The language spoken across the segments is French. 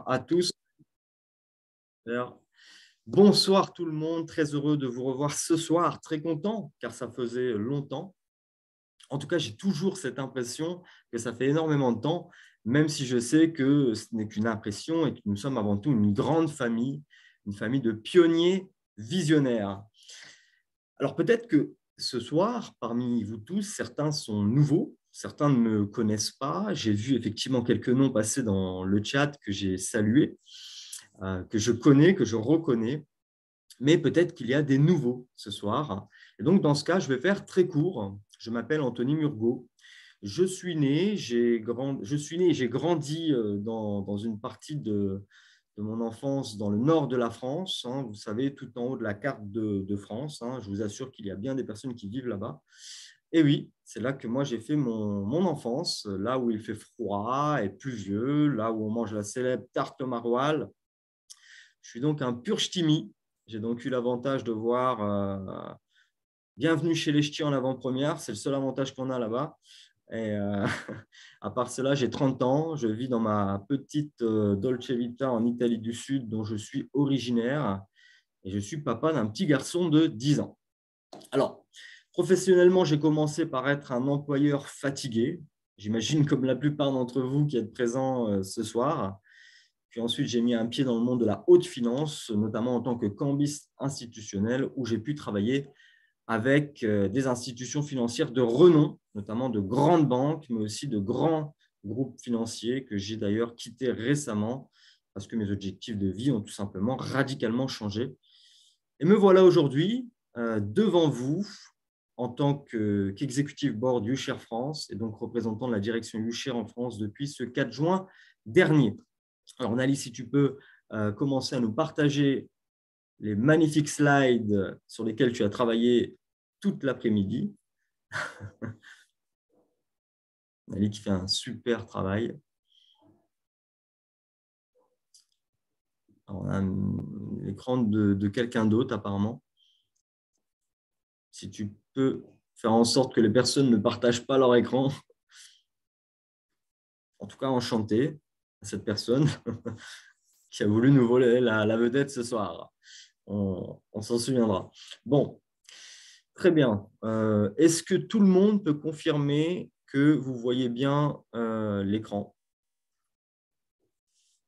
à tous. Alors, bonsoir tout le monde, très heureux de vous revoir ce soir, très content car ça faisait longtemps. En tout cas, j'ai toujours cette impression que ça fait énormément de temps, même si je sais que ce n'est qu'une impression et que nous sommes avant tout une grande famille, une famille de pionniers visionnaires. Alors peut-être que ce soir, parmi vous tous, certains sont nouveaux, certains ne me connaissent pas. J'ai vu effectivement quelques noms passer dans le chat que j'ai salués, que je connais, que je reconnais, mais peut-être qu'il y a des nouveaux ce soir. Et donc dans ce cas, je vais faire très court. Je m'appelle Anthony Murgot. Je suis né, j'ai grandi dans une partie de mon enfance dans le nord de la France, hein, vous savez, tout en haut de la carte de France. Hein, je vous assure qu'il y a bien des personnes qui vivent là-bas. Et oui, c'est là que moi j'ai fait mon enfance, là où il fait froid et pluvieux, là où on mange la célèbre tarte maroilles. Je suis donc un pur ch'timi. J'ai donc eu l'avantage de voir Bienvenue chez les ch'tis en avant-première. C'est le seul avantage qu'on a là-bas. Et à part cela, j'ai 30 ans. Je vis dans ma petite Dolce Vita en Italie du Sud, dont je suis originaire. Et je suis papa d'un petit garçon de 10 ans. Alors, professionnellement, j'ai commencé par être un employeur fatigué. J'imagine comme la plupart d'entre vous qui êtes présents ce soir. Puis ensuite, j'ai mis un pied dans le monde de la haute finance, notamment en tant que cambiste institutionnel, où j'ai pu travailler avec des institutions financières de renom, notamment de grandes banques, mais aussi de grands groupes financiers que j'ai d'ailleurs quittés récemment parce que mes objectifs de vie ont tout simplement radicalement changé. Et me voilà aujourd'hui devant vous en tant qu'executive board YouShare France et donc représentant de la direction YouShare en France depuis ce 4 juin dernier. Alors Nali, si tu peux commencer à nous partager les magnifiques slides sur lesquels tu as travaillé toute l'après-midi. Nali qui fait un super travail. Alors, on a l'écran de quelqu'un d'autre apparemment. Si tu peux faire en sorte que les personnes ne partagent pas leur écran. En tout cas, enchanté à cette personne qui a voulu nous voler la vedette ce soir. On s'en souviendra. Bon, très bien. Est-ce que tout le monde peut confirmer que vous voyez bien l'écran?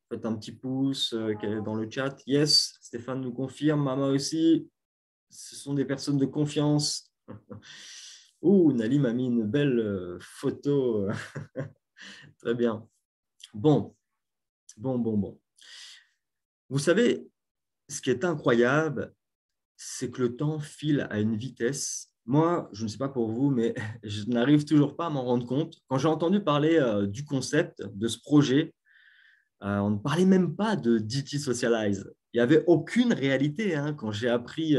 Faites un petit pouce dans le chat. Yes, Stéphane nous confirme. Maman aussi. Ce sont des personnes de confiance. Ouh, Nali m'a mis une belle photo. Très bien. Bon. Vous savez, ce qui est incroyable, c'est que le temps file à une vitesse. Moi, je ne sais pas pour vous, mais je n'arrive toujours pas à m'en rendre compte. Quand j'ai entendu parler du concept, de ce projet, on ne parlait même pas de DT Socialize. Il n'y avait aucune réalité quand j'ai appris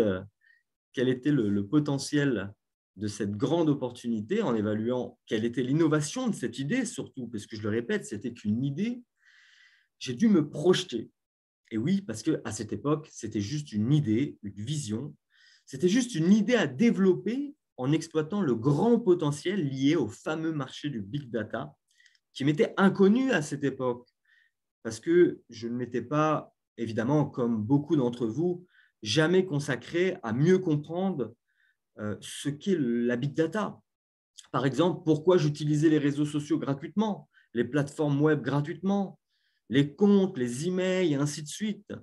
quel était le potentiel de cette grande opportunité en évaluant quelle était l'innovation de cette idée, surtout, parce que je le répète, c'était qu'une idée. J'ai dû me projeter. Et oui, parce qu'à cette époque, c'était juste une idée, une vision. C'était juste une idée à développer en exploitant le grand potentiel lié au fameux marché du big data qui m'était inconnu à cette époque. Parce que je ne m'étais pas, évidemment, comme beaucoup d'entre vous, jamais consacré à mieux comprendre ce qu'est la big data. Par exemple, pourquoi j'utilisais les réseaux sociaux gratuitement, les plateformes web gratuitement, les comptes, les emails, et ainsi de suite.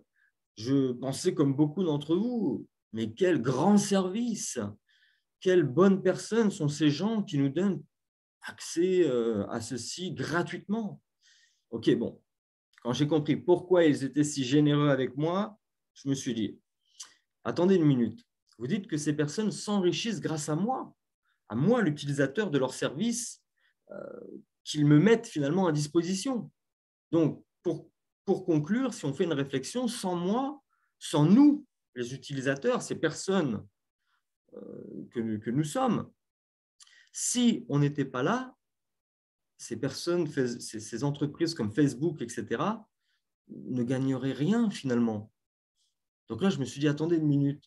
Je pensais comme beaucoup d'entre vous, mais quel grand service, quelles bonnes personnes sont ces gens qui nous donnent accès à ceci gratuitement. Ok, bon, quand j'ai compris pourquoi ils étaient si généreux avec moi, je me suis dit, attendez une minute, vous dites que ces personnes s'enrichissent grâce à moi l'utilisateur de leur service qu'ils me mettent finalement à disposition. Donc, pour conclure, si on fait une réflexion, sans moi, sans nous, les utilisateurs, ces personnes que nous sommes, si on n'était pas là, ces personnes, ces entreprises comme Facebook, etc., ne gagneraient rien finalement. Donc là, je me suis dit, attendez une minute,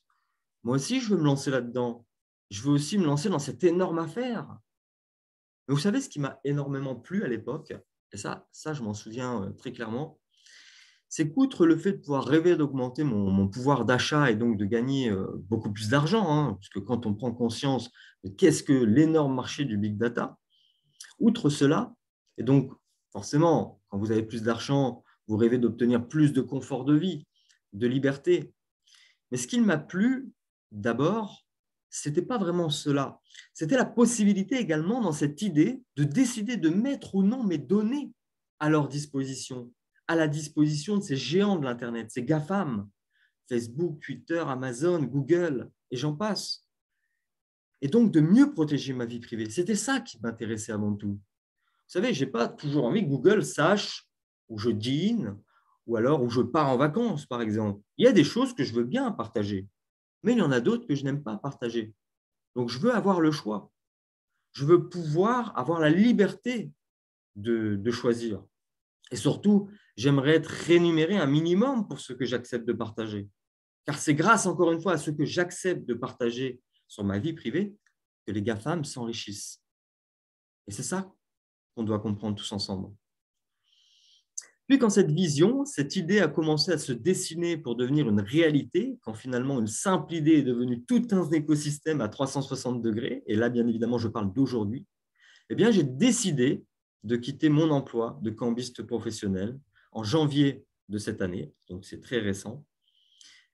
moi aussi, je veux me lancer là-dedans. Je veux aussi me lancer dans cette énorme affaire. Mais vous savez ce qui m'a énormément plu à l'époque, et ça je m'en souviens très clairement, c'est qu'outre le fait de pouvoir rêver d'augmenter mon pouvoir d'achat et donc de gagner beaucoup plus d'argent, hein, parce que quand on prend conscience de qu'est-ce que l'énorme marché du big data, outre cela, et donc forcément, quand vous avez plus d'argent, vous rêvez d'obtenir plus de confort de vie, de liberté. Mais ce qui m'a plu, d'abord, ce n'était pas vraiment cela. C'était la possibilité également dans cette idée de décider de mettre ou non mes données à leur disposition, à la disposition de ces géants de l'Internet, ces GAFAM, Facebook, Twitter, Amazon, Google, et j'en passe. Et donc de mieux protéger ma vie privée. C'était ça qui m'intéressait avant tout. Vous savez, je n'ai pas toujours envie que Google sache où je dîne ou alors où je pars en vacances, par exemple. Il y a des choses que je veux bien partager, mais il y en a d'autres que je n'aime pas partager. Donc, je veux avoir le choix. Je veux pouvoir avoir la liberté de choisir. Et surtout, j'aimerais être rémunéré un minimum pour ce que j'accepte de partager. Car c'est grâce, encore une fois, à ce que j'accepte de partager sur ma vie privée que les GAFAM s'enrichissent. Et c'est ça qu'on doit comprendre tous ensemble. Puis quand cette vision, cette idée a commencé à se dessiner pour devenir une réalité, quand finalement une simple idée est devenue tout un écosystème à 360 degrés, et là bien évidemment je parle d'aujourd'hui, eh bien j'ai décidé de quitter mon emploi de cambiste professionnel en janvier de cette année, donc c'est très récent.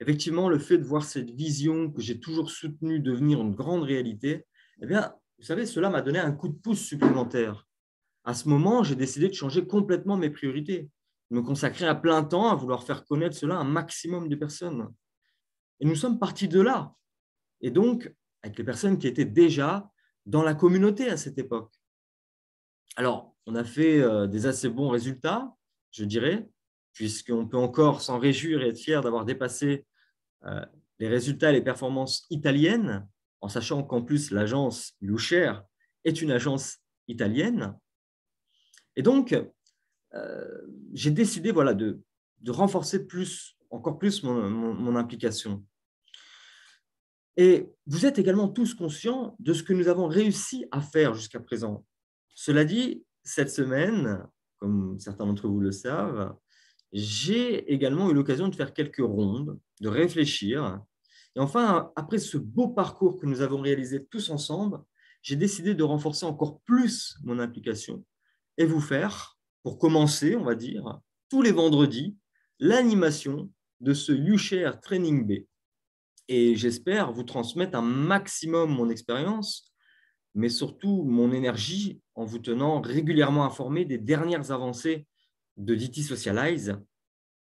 Effectivement, le fait de voir cette vision que j'ai toujours soutenue devenir une grande réalité, eh bien, vous savez, cela m'a donné un coup de pouce supplémentaire. À ce moment, j'ai décidé de changer complètement mes priorités, de me consacrer à plein temps à vouloir faire connaître cela à un maximum de personnes. Et nous sommes partis de là. Et donc, avec les personnes qui étaient déjà dans la communauté à cette époque. Alors, on a fait des assez bons résultats, je dirais, puisqu'on peut encore s'en réjouir et être fier d'avoir dépassé les résultats et les performances italiennes, en sachant qu'en plus, l'agence YouShare est une agence italienne. Et donc, j'ai décidé voilà, de renforcer encore plus mon implication. Et vous êtes également tous conscients de ce que nous avons réussi à faire jusqu'à présent. Cela dit, cette semaine, comme certains d'entre vous le savent, j'ai également eu l'occasion de faire quelques rondes, de réfléchir. Et enfin, après ce beau parcours que nous avons réalisé tous ensemble, j'ai décidé de renforcer encore plus mon implication et vous faire, pour commencer, on va dire, tous les vendredis, l'animation de ce YouShare Training Bay. Et j'espère vous transmettre un maximum mon expérience, mais surtout mon énergie en vous tenant régulièrement informé des dernières avancées de DT Socialize.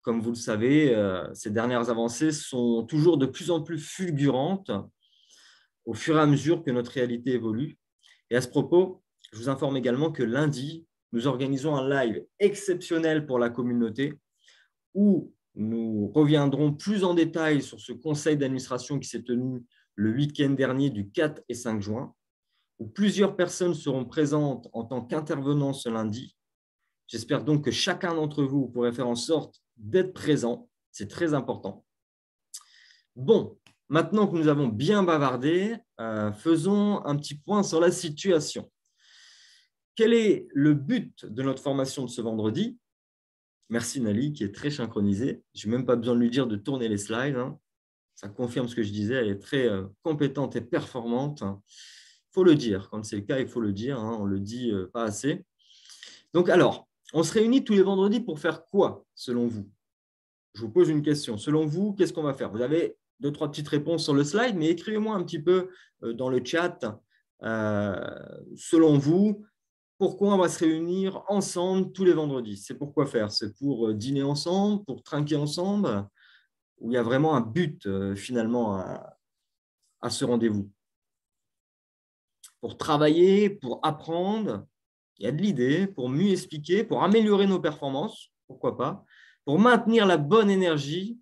Comme vous le savez, ces dernières avancées sont toujours de plus en plus fulgurantes au fur et à mesure que notre réalité évolue. Et à ce propos, je vous informe également que lundi, nous organisons un live exceptionnel pour la communauté où nous reviendrons plus en détail sur ce conseil d'administration qui s'est tenu le week-end dernier du 4 et 5 juin, où plusieurs personnes seront présentes en tant qu'intervenants ce lundi. J'espère donc que chacun d'entre vous pourrait faire en sorte d'être présent. C'est très important. Bon, maintenant que nous avons bien bavardé, faisons un petit point sur la situation. Quel est le but de notre formation de ce vendredi? Merci Nali, qui est très synchronisée. Je n'ai même pas besoin de lui dire de tourner les slides. Hein. Ça confirme ce que je disais. Elle est très compétente et performante. Il faut le dire. Quand c'est le cas, il faut le dire. Hein. On ne le dit pas assez. Donc alors, on se réunit tous les vendredis pour faire quoi, selon vous? Je vous pose une question. Selon vous, qu'est-ce qu'on va faire? Vous avez 2-3 petites réponses sur le slide, mais écrivez-moi un petit peu dans le chat, selon vous, pourquoi on va se réunir ensemble tous les vendredis? C'est pour quoi faire? C'est pour dîner ensemble, pour trinquer ensemble? Ou il y a vraiment un but finalement à ce rendez-vous? Pour travailler, pour apprendre, il y a de l'idée, pour mieux expliquer, pour améliorer nos performances, pourquoi pas? Pour maintenir la bonne énergie,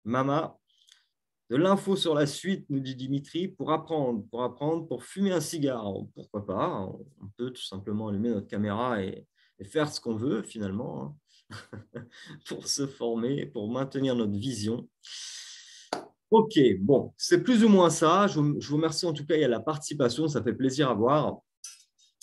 Mama, de l'info sur la suite, nous dit Dimitri, pour apprendre, pour fumer un cigare, pourquoi pas? On peut tout simplement allumer notre caméra et faire ce qu'on veut finalement, hein, pour se former, pour maintenir notre vision. Ok, bon, c'est plus ou moins ça. Je vous remercie en tout cas, il y a la participation, ça fait plaisir à voir.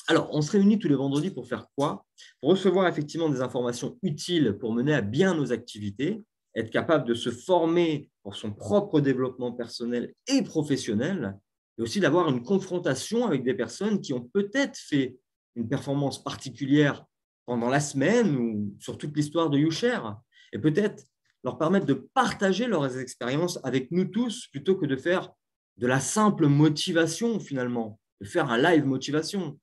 Alors, on se réunit tous les vendredis pour faire quoi? Pour recevoir effectivement des informations utiles pour mener à bien nos activités, être capable de se former pour son propre développement personnel et professionnel, et aussi d'avoir une confrontation avec des personnes qui ont peut-être fait une performance particulière pendant la semaine ou sur toute l'histoire de YouShare, et peut-être leur permettre de partager leurs expériences avec nous tous plutôt que de faire de la simple motivation finalement, de faire un live motivation.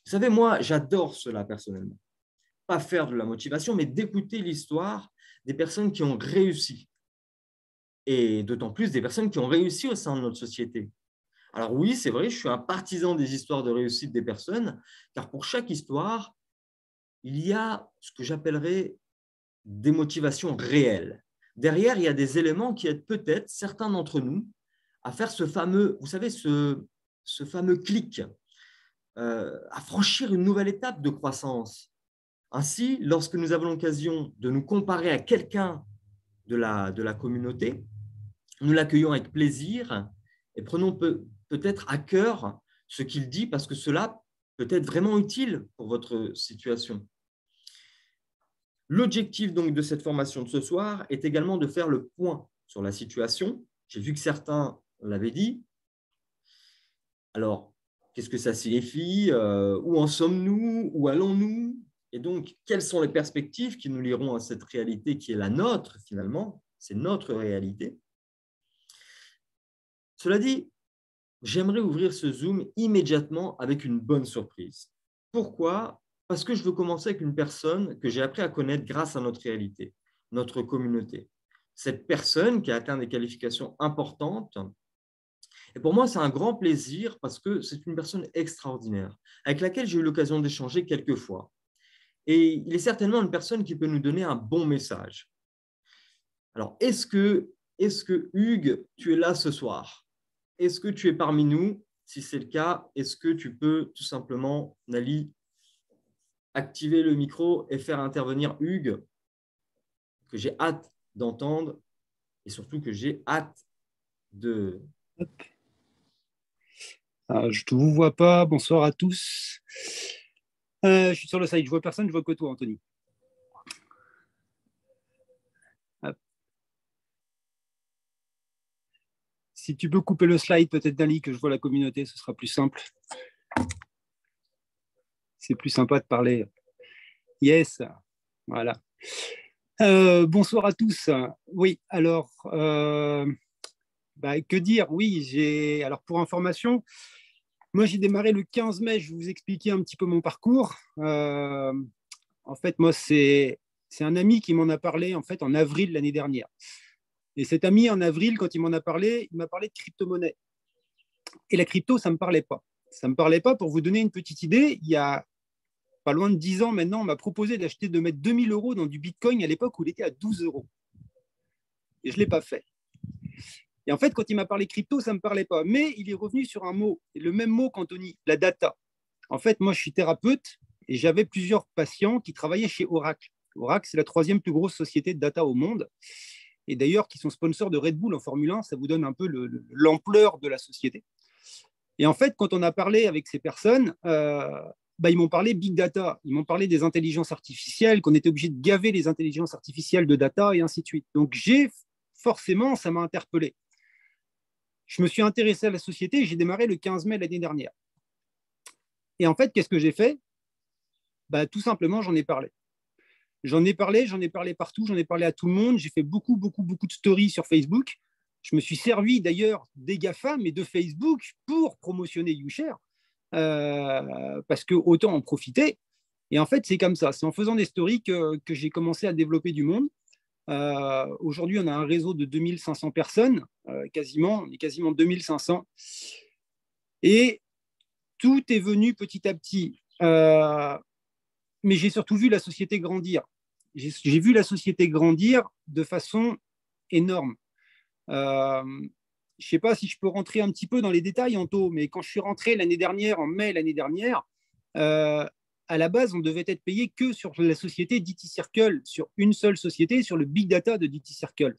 Vous savez, moi, j'adore cela personnellement. Pas faire de la motivation, mais d'écouter l'histoire des personnes qui ont réussi. Et d'autant plus des personnes qui ont réussi au sein de notre société. Alors oui, c'est vrai, je suis un partisan des histoires de réussite des personnes, car pour chaque histoire, il y a ce que j'appellerais des motivations réelles. Derrière, il y a des éléments qui aident peut-être certains d'entre nous à faire ce fameux, vous savez, ce fameux clic, à franchir une nouvelle étape de croissance. Ainsi, lorsque nous avons l'occasion de nous comparer à quelqu'un de la communauté, nous l'accueillons avec plaisir et prenons peut-être à cœur ce qu'il dit parce que cela peut être vraiment utile pour votre situation. L'objectif donc de cette formation de ce soir est également de faire le point sur la situation. J'ai vu que certains l'avaient dit. Alors, qu'est-ce que ça signifie? Où en sommes-nous? Où allons-nous? Et donc, quelles sont les perspectives qui nous lieront à cette réalité qui est la nôtre finalement? C'est notre réalité. Cela dit, j'aimerais ouvrir ce Zoom immédiatement avec une bonne surprise. Pourquoi? Parce que je veux commencer avec une personne que j'ai appris à connaître grâce à notre réalité, notre communauté. Cette personne qui a atteint des qualifications importantes. Et pour moi, c'est un grand plaisir parce que c'est une personne extraordinaire avec laquelle j'ai eu l'occasion d'échanger quelques fois. Et il est certainement une personne qui peut nous donner un bon message. Alors, est-ce que Hugues, tu es là ce soir? Est-ce que tu es parmi nous? Si c'est le cas, est-ce que tu peux tout simplement, Nali, activer le micro et faire intervenir Hugues, que j'ai hâte d'entendre et surtout que j'ai hâte de… Je ne vous vois pas. Bonsoir à tous. Je suis sur le site. Je vois personne. Je vois que toi, Anthony. Hop. Si tu peux couper le slide, peut-être Dali, que je vois la communauté, ce sera plus simple. C'est plus sympa de parler. Yes. Voilà. Bonsoir à tous. Oui, alors, que dire? Oui, alors pour information, moi j'ai démarré le 15 mai. Je vais vous expliquer un petit peu mon parcours. En fait, moi, c'est un ami qui m'en a parlé en fait en avril l'année dernière. Et cet ami, en avril, quand il m'en a parlé, il m'a parlé de crypto-monnaie. Et la crypto, ça ne me parlait pas. Ça ne me parlait pas. Pour vous donner une petite idée, il y a pas loin de 10 ans maintenant, on m'a proposé de mettre 2000 euros dans du Bitcoin à l'époque où il était à 12 euros. Et je ne l'ai pas fait. Et en fait, quand il m'a parlé crypto, ça ne me parlait pas. Mais il est revenu sur un mot, le même mot qu'Anthony, la data. En fait, moi, je suis thérapeute et j'avais plusieurs patients qui travaillaient chez Oracle. Oracle, c'est la 3e plus grosse société de data au monde. Et d'ailleurs, qui sont sponsors de Red Bull en Formule 1, ça vous donne un peu l'ampleur de la société. Et en fait, quand on a parlé avec ces personnes, ils m'ont parlé big data, ils m'ont parlé des intelligences artificielles, qu'on était obligé de gaver les intelligences artificielles de data et ainsi de suite. Donc, forcément, ça m'a interpellé. Je me suis intéressé à la société et j'ai démarré le 15 mai l'année dernière. Et en fait, qu'est-ce que j'ai fait? Tout simplement, j'en ai parlé. J'en ai parlé partout, j'en ai parlé à tout le monde. J'ai fait beaucoup de stories sur Facebook. Je me suis servi d'ailleurs des GAFAM et de Facebook pour promotionner YouShare, parce que autant en profiter. Et en fait, c'est comme ça. C'est en faisant des stories que j'ai commencé à développer du monde. Aujourd'hui, on a un réseau de 2500 personnes, on est quasiment 2500. Et tout est venu petit à petit. Mais j'ai surtout vu la société grandir. J'ai vu la société grandir de façon énorme. Je ne sais pas si je peux rentrer un petit peu dans les détails, Anto, mais quand je suis rentré l'année dernière, en mai l'année dernière, à la base, on devait être payé que sur la société DT Circle, sur une seule société, sur le big data de DT Circle.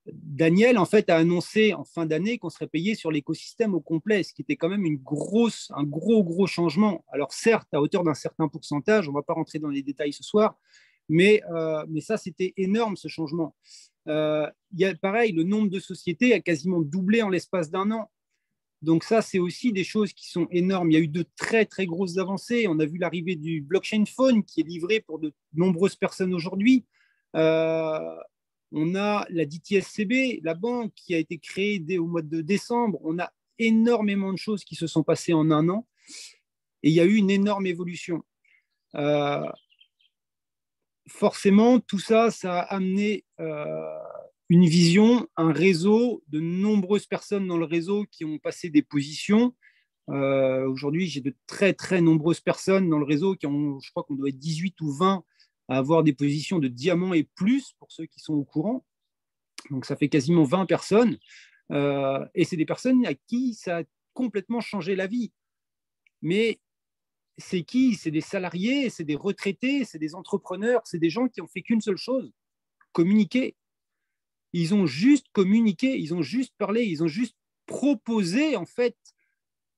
Daniel, en fait, a annoncé en fin d'année qu'on serait payé sur l'écosystème au complet, ce qui était quand même un gros changement. Alors certes, à hauteur d'un certain pourcentage, on ne va pas rentrer dans les détails ce soir, mais ça, c'était énorme, ce changement. Il y a pareil, le nombre de sociétés a quasiment doublé en l'espace d'un an. Donc ça, c'est aussi des choses qui sont énormes. Il y a eu de très grosses avancées. On a vu l'arrivée du blockchain phone qui est livré pour de nombreuses personnes aujourd'hui. On a la DTSCB, la banque qui a été créée dès au mois de décembre. On a énormément de choses qui se sont passées en un an et il y a eu une énorme évolution. Forcément, tout ça, ça a amené une vision, un réseau, de nombreuses personnes dans le réseau qui ont passé des positions. Aujourd'hui, j'ai de très nombreuses personnes dans le réseau qui ont, je crois qu'on doit être 18 ou 20 à avoir des positions de diamant et plus pour ceux qui sont au courant. Donc, ça fait quasiment 20 personnes. Et c'est des personnes à qui ça a complètement changé la vie. Mais c'est qui? C'est des salariés, c'est des retraités, c'est des entrepreneurs, c'est des gens qui ont fait qu'une seule chose, communiquer. Ils ont juste communiqué, ils ont juste parlé, ils ont juste proposé, en fait,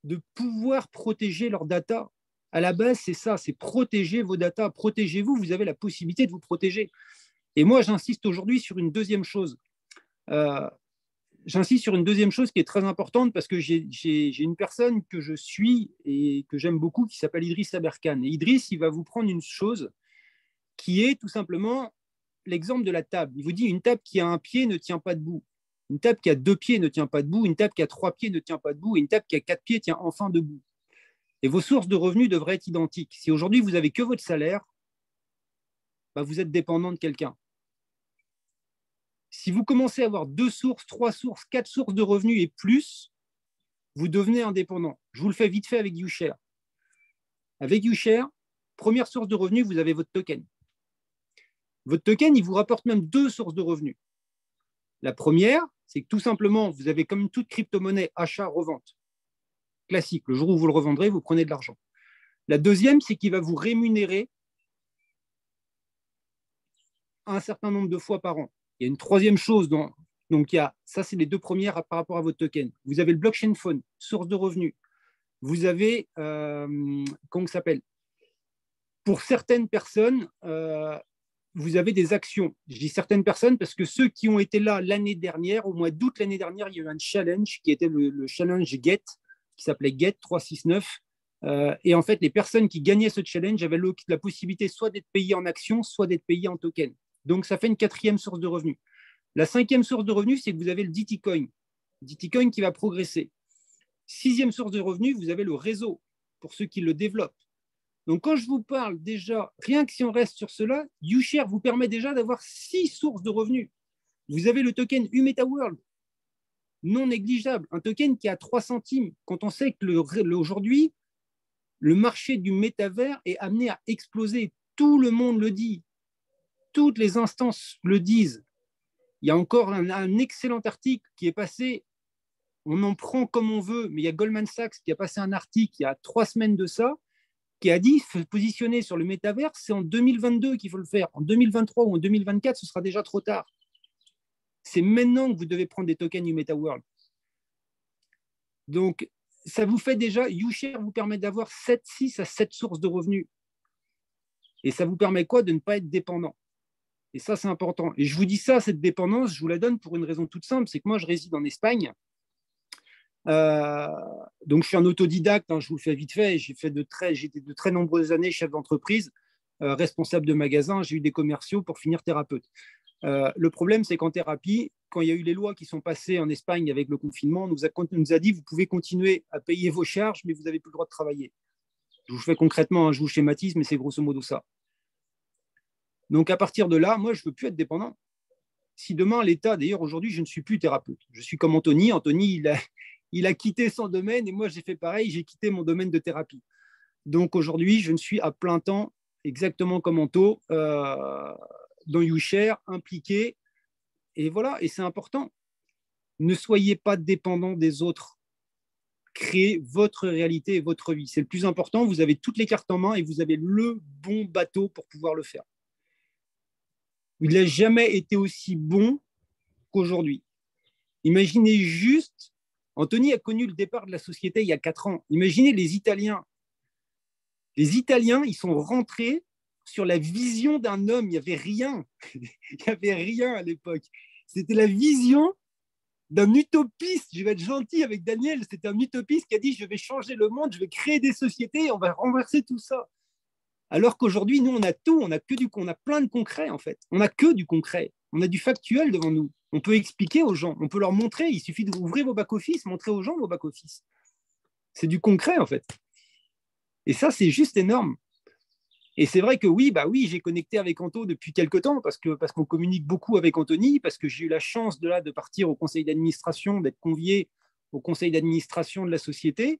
de pouvoir protéger leurs data. À la base, c'est ça, c'est protéger vos data. Protégez-vous, vous avez la possibilité de vous protéger. Et moi, j'insiste aujourd'hui sur une deuxième chose. J'insiste sur une deuxième chose qui est très importante parce que j'ai une personne que je suis et que j'aime beaucoup qui s'appelle Idriss Aberkan. Et Idriss, il va vous prendre une chose qui est tout simplement l'exemple de la table. Il vous dit une table qui a un pied ne tient pas debout. Une table qui a 2 pieds ne tient pas debout. Une table qui a 3 pieds ne tient pas debout. Et une table qui a 4 pieds tient enfin debout. Et vos sources de revenus devraient être identiques. Si aujourd'hui vous n'avez que votre salaire, bah vous êtes dépendant de quelqu'un. Si vous commencez à avoir 2 sources, 3 sources, 4 sources de revenus et plus, vous devenez indépendant. Je vous le fais vite fait avec YouShare. Avec YouShare, première source de revenus, vous avez votre token. Votre token, il vous rapporte même 2 sources de revenus. La première, c'est que tout simplement, vous avez comme toute crypto-monnaie, achat-revente. Classique. Le jour où vous le revendrez, vous prenez de l'argent. La deuxième, c'est qu'il va vous rémunérer un certain nombre de fois par an. Il y a une troisième chose. Donc, ça, c'est les 2 premières par rapport à votre token. Vous avez le blockchain phone, source de revenus. Vous avez, comment ça s'appelle? Pour certaines personnes, vous avez des actions. Je dis certaines personnes parce que ceux qui ont été là l'année dernière, au mois d'août l'année dernière, il y a eu un challenge qui était le challenge GET, qui s'appelait GET 369. Et en fait, les personnes qui gagnaient ce challenge avaient la possibilité soit d'être payées en actions, soit d'être payées en token. Donc, ça fait une 4e source de revenus. La 5e source de revenus, c'est que vous avez le DTCoin. DTCoin qui va progresser. 6e source de revenus, vous avez le réseau pour ceux qui le développent. Donc, quand je vous parle déjà, rien que si on reste sur cela, YouShare vous permet déjà d'avoir 6 sources de revenus. Vous avez le token UMetaWorld, non négligeable, un token qui a 3 centimes. Quand on sait que aujourd'hui, le marché du métavers est amené à exploser. Tout le monde le dit. Toutes les instances le disent. Il y a encore un excellent article qui est passé, on en prend comme on veut, mais il y a Goldman Sachs qui a passé un article il y a 3 semaines de ça, qui a dit se positionner sur le métavers, c'est en 2022 qu'il faut le faire. En 2023 ou en 2024, ce sera déjà trop tard. C'est maintenant que vous devez prendre des tokens du MetaWorld. Donc, ça vous fait déjà, YouShare vous permet d'avoir 6 à 7 sources de revenus. Et ça vous permet quoi? De ne pas être dépendant. Et ça, c'est important. Et je vous dis ça, cette dépendance, je vous la donne pour une raison toute simple, c'est que moi, je réside en Espagne. Donc, je suis un autodidacte, je vous le fais vite fait. J'ai été de très nombreuses années chef d'entreprise, responsable de magasin. J'ai eu des commerciaux pour finir thérapeute. Le problème, c'est qu'en thérapie, quand il y a eu les lois qui sont passées en Espagne avec le confinement, on nous a dit vous pouvez continuer à payer vos charges, mais vous n'avez plus le droit de travailler. Je vous fais concrètement, je vous schématise, mais c'est grosso modo ça. Donc, à partir de là, moi, je ne veux plus être dépendant. Si demain, l'État, d'ailleurs, aujourd'hui, je ne suis plus thérapeute. Je suis comme Anthony. Anthony, il a quitté son domaine et moi, j'ai fait pareil. J'ai quitté mon domaine de thérapie. Donc, aujourd'hui, je ne suis à plein temps, exactement comme Anto, dans YouShare, impliqué. Et voilà, et c'est important. Ne soyez pas dépendant des autres. Créez votre réalité et votre vie. C'est le plus important. Vous avez toutes les cartes en main et vous avez le bon bateau pour pouvoir le faire. Il n'a jamais été aussi bon qu'aujourd'hui. Imaginez juste, Anthony a connu le départ de la société il y a 4 ans. Imaginez les Italiens. Les Italiens, ils sont rentrés sur la vision d'un homme. Il n'y avait rien. Il n'y avait rien à l'époque. C'était la vision d'un utopiste. Je vais être gentil avec Daniel. C'était un utopiste qui a dit, je vais changer le monde, je vais créer des sociétés, on va renverser tout ça. Alors qu'aujourd'hui, nous, on a tout, on a plein de concret, en fait. On n'a que du concret. On a du factuel devant nous. On peut expliquer aux gens, on peut leur montrer. Il suffit d'ouvrir vos back-office, montrer aux gens vos back-office. C'est du concret, en fait. Et ça, c'est juste énorme. Et c'est vrai que oui, j'ai connecté avec Anto depuis quelques temps parce qu'on communique beaucoup avec Anthony, parce que j'ai eu la chance de partir au conseil d'administration, d'être convié au conseil d'administration de la société.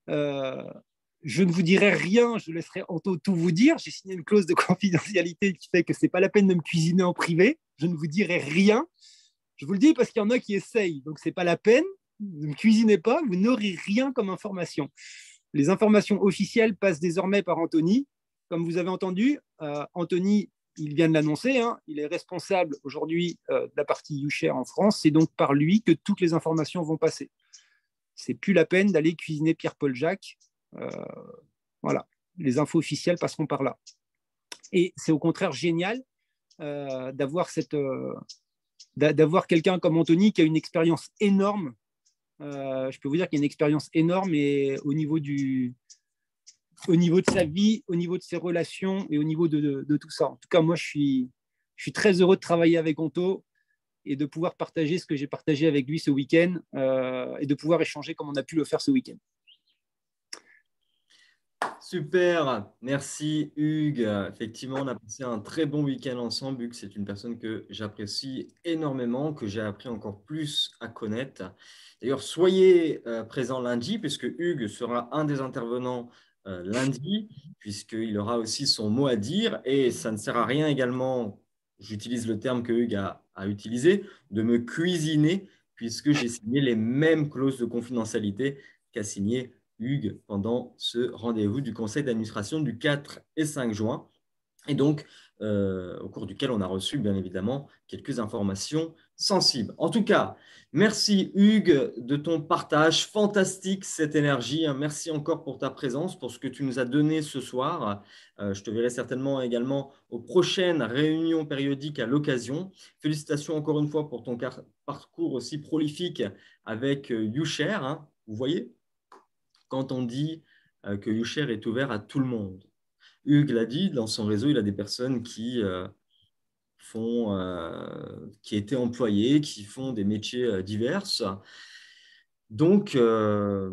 Je ne vous dirai rien, je laisserai Anto tout vous dire. J'ai signé une clause de confidentialité qui fait que ce n'est pas la peine de me cuisiner en privé. Je ne vous dirai rien. Je vous le dis parce qu'il y en a qui essayent, donc ce n'est pas la peine. Ne me cuisinez pas, vous n'aurez rien comme information. Les informations officielles passent désormais par Anthony. Comme vous avez entendu, Anthony, il vient de l'annoncer, hein, il est responsable aujourd'hui de la partie YouShare en France. C'est donc par lui que toutes les informations vont passer. Ce n'est plus la peine d'aller cuisiner Pierre-Paul Jacques. Voilà, les infos officielles passeront par là. Et c'est au contraire génial d'avoir quelqu'un comme Anthony qui a une expérience énorme. Je peux vous dire qu'il y a une expérience énorme et au niveau de sa vie, au niveau de ses relations et au niveau de tout ça. En tout cas, moi, je suis très heureux de travailler avec Anto et de pouvoir partager ce que j'ai partagé avec lui ce week-end et de pouvoir échanger comme on a pu le faire ce week-end. Super, merci Hugues. Effectivement, on a passé un très bon week-end ensemble. Hugues, c'est une personne que j'apprécie énormément, que j'ai appris encore plus à connaître. D'ailleurs, soyez présents lundi, puisque Hugues sera un des intervenants lundi, puisqu'il aura aussi son mot à dire. Et ça ne sert à rien également, j'utilise le terme que Hugues a utilisé, de me cuisiner, puisque j'ai signé les mêmes clauses de confidentialité qu'a signé Hugues pendant ce rendez-vous du conseil d'administration du 4 et 5 juin. Et donc, au cours duquel on a reçu, bien évidemment, quelques informations sensibles. En tout cas, merci Hugues de ton partage. Fantastique cette énergie. Merci encore pour ta présence, pour ce que tu nous as donné ce soir. Je te verrai certainement également aux prochaines réunions périodiques à l'occasion. Félicitations encore une fois pour ton parcours aussi prolifique avec YouShare. Hein. Vous voyez, quand on dit que YouShare est ouvert à tout le monde. Hugues l'a dit, dans son réseau, il a des personnes qui étaient employées, qui font des métiers divers. Donc, ce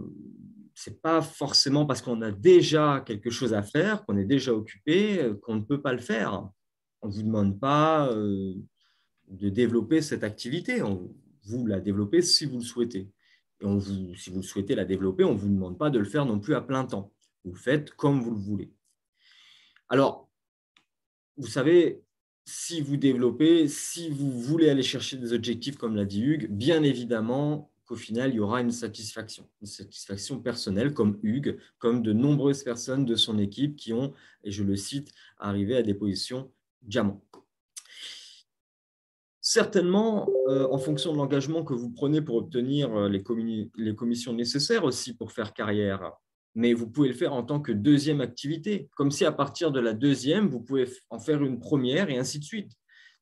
n'est pas forcément parce qu'on a déjà quelque chose à faire, qu'on est déjà occupé, qu'on ne peut pas le faire. On ne vous demande pas de développer cette activité. Vous la développez si vous le souhaitez. Et si vous souhaitez la développer, on ne vous demande pas de le faire non plus à plein temps. Vous le faites comme vous le voulez. Alors, vous savez, si vous développez, si vous voulez aller chercher des objectifs, comme l'a dit Hugues, bien évidemment qu'au final, il y aura une satisfaction personnelle, comme Hugues, comme de nombreuses personnes de son équipe qui ont, et je le cite, arrivé à des positions diamant. Certainement, en fonction de l'engagement que vous prenez pour obtenir les commissions nécessaires aussi pour faire carrière, mais vous pouvez le faire en tant que deuxième activité, comme si à partir de la deuxième, vous pouvez en faire une première et ainsi de suite.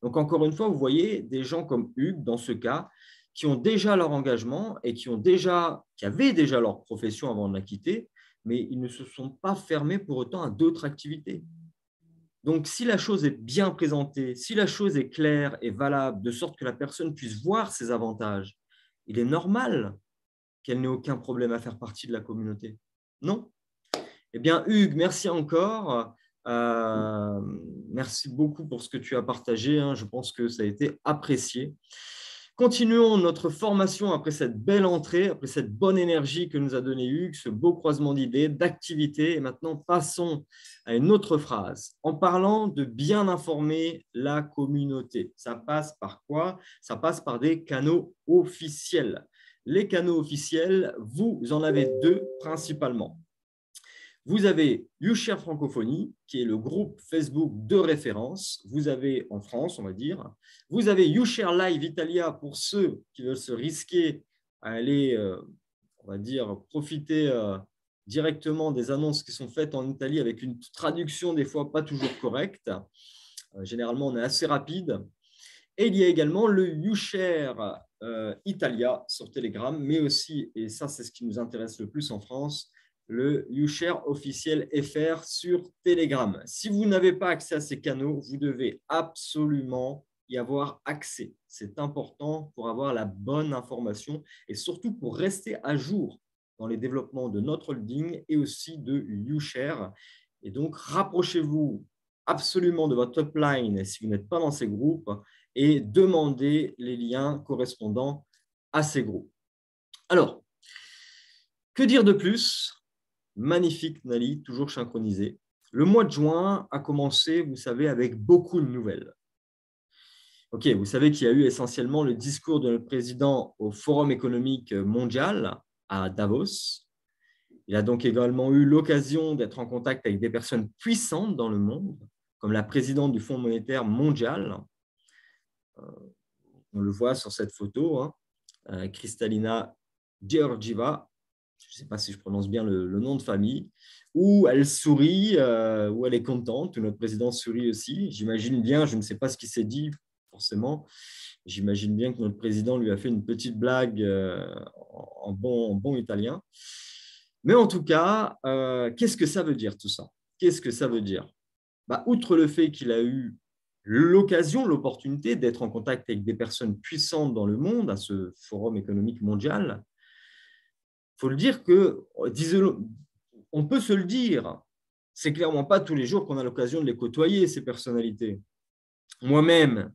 Donc, encore une fois, vous voyez des gens comme Hugues, dans ce cas, qui ont déjà leur engagement et qui avaient déjà leur profession avant de la quitter, mais ils ne se sont pas fermés pour autant à d'autres activités. Donc, si la chose est bien présentée, si la chose est claire et valable, de sorte que la personne puisse voir ses avantages, il est normal qu'elle n'ait aucun problème à faire partie de la communauté. Non? Eh bien, Hugues, merci encore. Merci beaucoup pour ce que tu as partagé. Hein. Je pense que ça a été apprécié. Continuons notre formation après cette belle entrée, après cette bonne énergie que nous a donné Hugues, ce beau croisement d'idées, d'activités. Et maintenant, passons à une autre phrase. En parlant de bien informer la communauté, ça passe par quoi? Ça passe par des canaux officiels. Les canaux officiels, vous en avez deux principalement. Vous avez YouShare Francophonie, qui est le groupe Facebook de référence. Vous avez en France, on va dire. Vous avez YouShare Live Italia pour ceux qui veulent se risquer à aller, on va dire, profiter directement des annonces qui sont faites en Italie avec une traduction des fois pas toujours correcte. Généralement, on est assez rapide. Et il y a également le YouShare Italia sur Telegram, mais aussi, et ça c'est ce qui nous intéresse le plus en France, le YouShare officiel FR sur Telegram. Si vous n'avez pas accès à ces canaux, vous devez absolument y avoir accès. C'est important pour avoir la bonne information et surtout pour rester à jour dans les développements de notre holding et aussi de YouShare. Et donc, rapprochez-vous absolument de votre upline si vous n'êtes pas dans ces groupes et demandez les liens correspondants à ces groupes. Alors, que dire de plus? Magnifique, Nali, toujours synchronisé. Le mois de juin a commencé, vous savez, avec beaucoup de nouvelles. Ok, vous savez qu'il y a eu essentiellement le discours de notre président au Forum économique mondial à Davos. Il a donc également eu l'occasion d'être en contact avec des personnes puissantes dans le monde, comme la présidente du Fonds monétaire mondial. On le voit sur cette photo, Kristalina Georgieva. Je ne sais pas si je prononce bien le nom de famille, où elle sourit, où elle est contente, où notre président sourit aussi. J'imagine bien, je ne sais pas ce qu'il s'est dit forcément, j'imagine bien que notre président lui a fait une petite blague en bon italien. Mais en tout cas, qu'est-ce que ça veut dire tout ça? Qu'est-ce que ça veut dire? Outre le fait qu'il a eu l'occasion, l'opportunité d'être en contact avec des personnes puissantes dans le monde, à ce Forum économique mondial, il faut le dire que, on peut se le dire, c'est clairement pas tous les jours qu'on a l'occasion de les côtoyer, ces personnalités. Moi-même,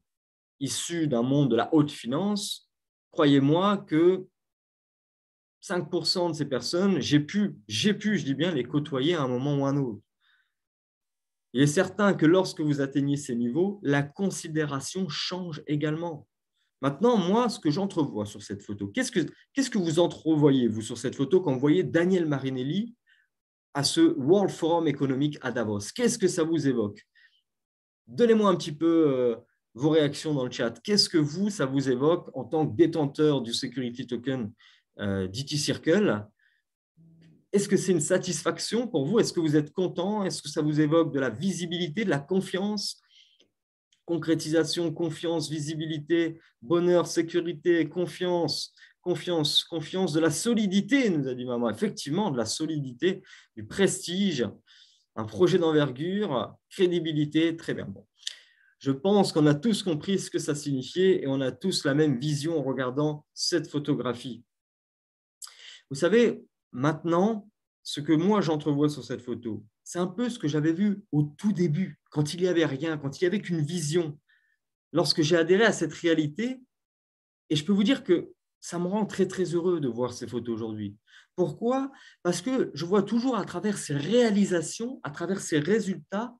issu d'un monde de la haute finance, croyez-moi que 5% de ces personnes, j'ai pu, je dis bien, les côtoyer à un moment ou à un autre. Il est certain que lorsque vous atteignez ces niveaux, la considération change également. Maintenant, moi, ce que j'entrevois sur cette photo, qu'est-ce que vous entrevoyez, vous, sur cette photo, quand vous voyez Daniel Marinelli à ce World Forum économique à Davos? Qu'est-ce que ça vous évoque? Donnez-moi un petit peu vos réactions dans le chat. Qu'est-ce que vous, ça vous évoque en tant que détenteur du security token DT Circle? Est-ce que c'est une satisfaction pour vous? Est-ce que vous êtes content? Est-ce que ça vous évoque de la visibilité, de la confiance? Concrétisation, confiance, visibilité, bonheur, sécurité, confiance, de la solidité, nous a dit maman. Effectivement, de la solidité, du prestige, un projet d'envergure, crédibilité, très bien. Bon. Je pense qu'on a tous compris ce que ça signifiait et on a tous la même vision en regardant cette photographie. Vous savez, maintenant, ce que moi j'entrevois sur cette photo, c'est un peu ce que j'avais vu au tout début, quand il n'y avait rien, quand il n'y avait qu'une vision. Lorsque j'ai adhéré à cette réalité, et je peux vous dire que ça me rend très, très heureux de voir ces photos aujourd'hui. Pourquoi? Parce que je vois toujours à travers ces réalisations, à travers ces résultats,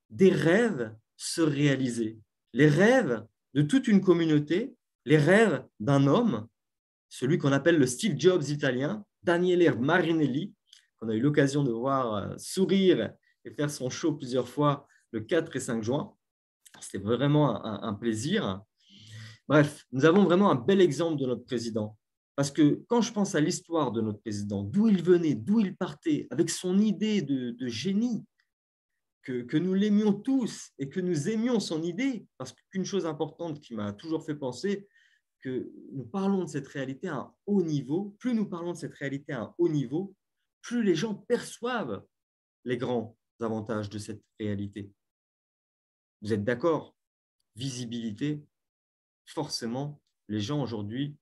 des rêves se réaliser. Les rêves de toute une communauté, les rêves d'un homme, celui qu'on appelle le Steve Jobs italien, Daniele Marinelli, qu'on a eu l'occasion de voir sourire et faire son show plusieurs fois le 4 et 5 juin. C'était vraiment un plaisir. Bref, nous avons vraiment un bel exemple de notre président. Parce que quand je pense à l'histoire de notre président, d'où il venait, d'où il partait, avec son idée de génie, que nous l'aimions tous et que nous aimions son idée, parce qu'une chose importante qui m'a toujours fait penser, que nous parlons de cette réalité à un haut niveau, plus nous parlons de cette réalité à un haut niveau, plus les gens perçoivent les grands avantages de cette réalité. Vous êtes d'accord? Visibilité, forcément, les gens aujourd'hui,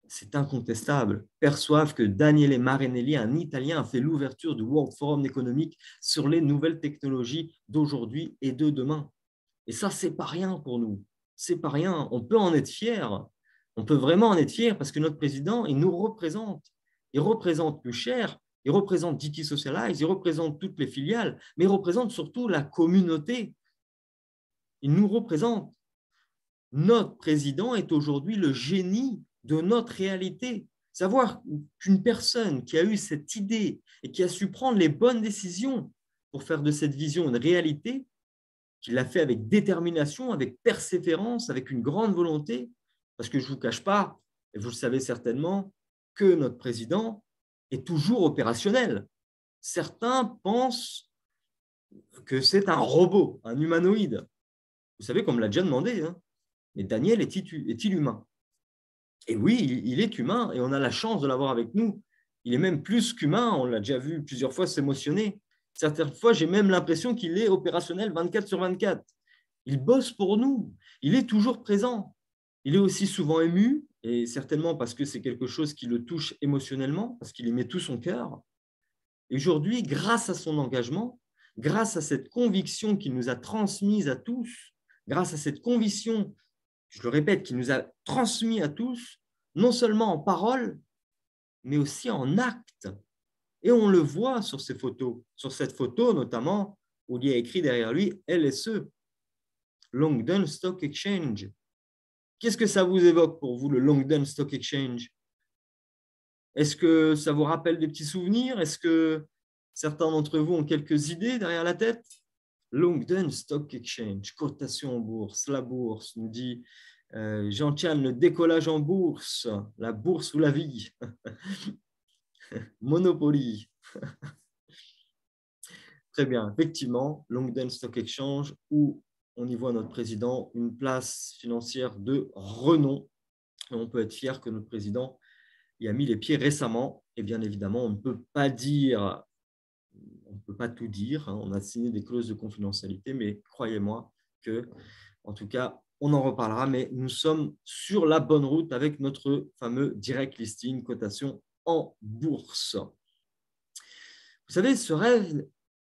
c'est incontestable, perçoivent que Daniele Marinelli, un Italien, a fait l'ouverture du World Forum économique sur les nouvelles technologies d'aujourd'hui et de demain. Et ça, c'est pas rien pour nous. C'est pas rien. On peut en être fier. On peut vraiment en être fier parce que notre président, il nous représente. Il représente YouShare, il représente DT Socialize, il représente toutes les filiales, mais il représente surtout la communauté. Il nous représente. Notre président est aujourd'hui le génie de notre réalité. Savoir qu'une personne qui a eu cette idée et qui a su prendre les bonnes décisions pour faire de cette vision une réalité, qu'il l'a fait avec détermination, avec persévérance, avec une grande volonté, parce que je ne vous cache pas, et vous le savez certainement, que notre président est toujours opérationnel. Certains pensent que c'est un robot, un humanoïde. Vous savez, comme l'a déjà demandé, hein, mais Daniel est-il humain? Et oui, il est humain et on a la chance de l'avoir avec nous. Il est même plus qu'humain, on l'a déjà vu plusieurs fois s'émotionner. Certaines fois, j'ai même l'impression qu'il est opérationnel 24/24. Il bosse pour nous, il est toujours présent. Il est aussi souvent ému, et certainement parce que c'est quelque chose qui le touche émotionnellement, parce qu'il y met tout son cœur. Et aujourd'hui, grâce à son engagement, grâce à cette conviction qu'il nous a transmise à tous, grâce à cette conviction, je le répète, qu'il nous a transmis à tous, non seulement en parole, mais aussi en acte. Et on le voit sur ces photos, sur cette photo notamment, où il y a écrit derrière lui LSE, London Stock Exchange. Qu'est-ce que ça vous évoque pour vous, le London Stock Exchange? Est-ce que ça vous rappelle des petits souvenirs? Est-ce que certains d'entre vous ont quelques idées derrière la tête? London Stock Exchange, cotation en bourse, la bourse, nous dit Jean-Tian, le décollage en bourse, la bourse ou la vie, Monopoly. Très bien, effectivement, London Stock Exchange, où on y voit notre président, une place financière de renom. Et on peut être fier que notre président y a mis les pieds récemment. Et bien évidemment, on ne peut pas dire, on ne peut pas tout dire. On a signé des clauses de confidentialité, mais croyez-moi que, en tout cas, on en reparlera. Mais nous sommes sur la bonne route avec notre fameux direct listing, cotation en bourse. Vous savez, ce rêve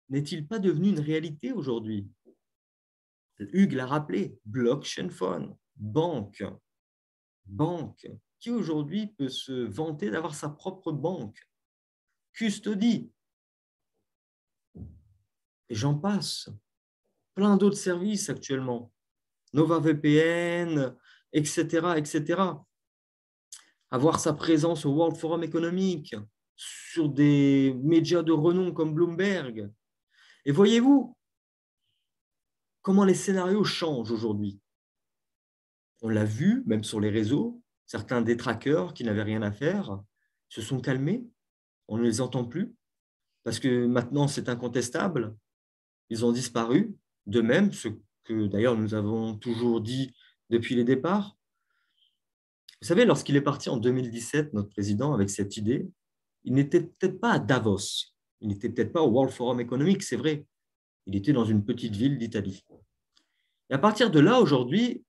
n'est-il pas devenu une réalité aujourd'hui? Hugues l'a rappelé, blockchain phone, banque. Qui aujourd'hui peut se vanter d'avoir sa propre banque? Custody. Et j'en passe. Plein d'autres services actuellement. Nova VPN, etc., etc. Avoir sa présence au World Forum économique, sur des médias de renom comme Bloomberg. Et voyez-vous comment les scénarios changent aujourd'hui. On l'a vu, même sur les réseaux, certains détraqueurs qui n'avaient rien à faire se sont calmés, on ne les entend plus, parce que maintenant c'est incontestable, ils ont disparu, de même, ce que d'ailleurs nous avons toujours dit depuis les départs. Vous savez, lorsqu'il est parti en 2017, notre président, avec cette idée, il n'était peut-être pas à Davos, il n'était peut-être pas au World Forum économique, c'est vrai, il était dans une petite ville d'Italie. Et à partir de là, aujourd'hui,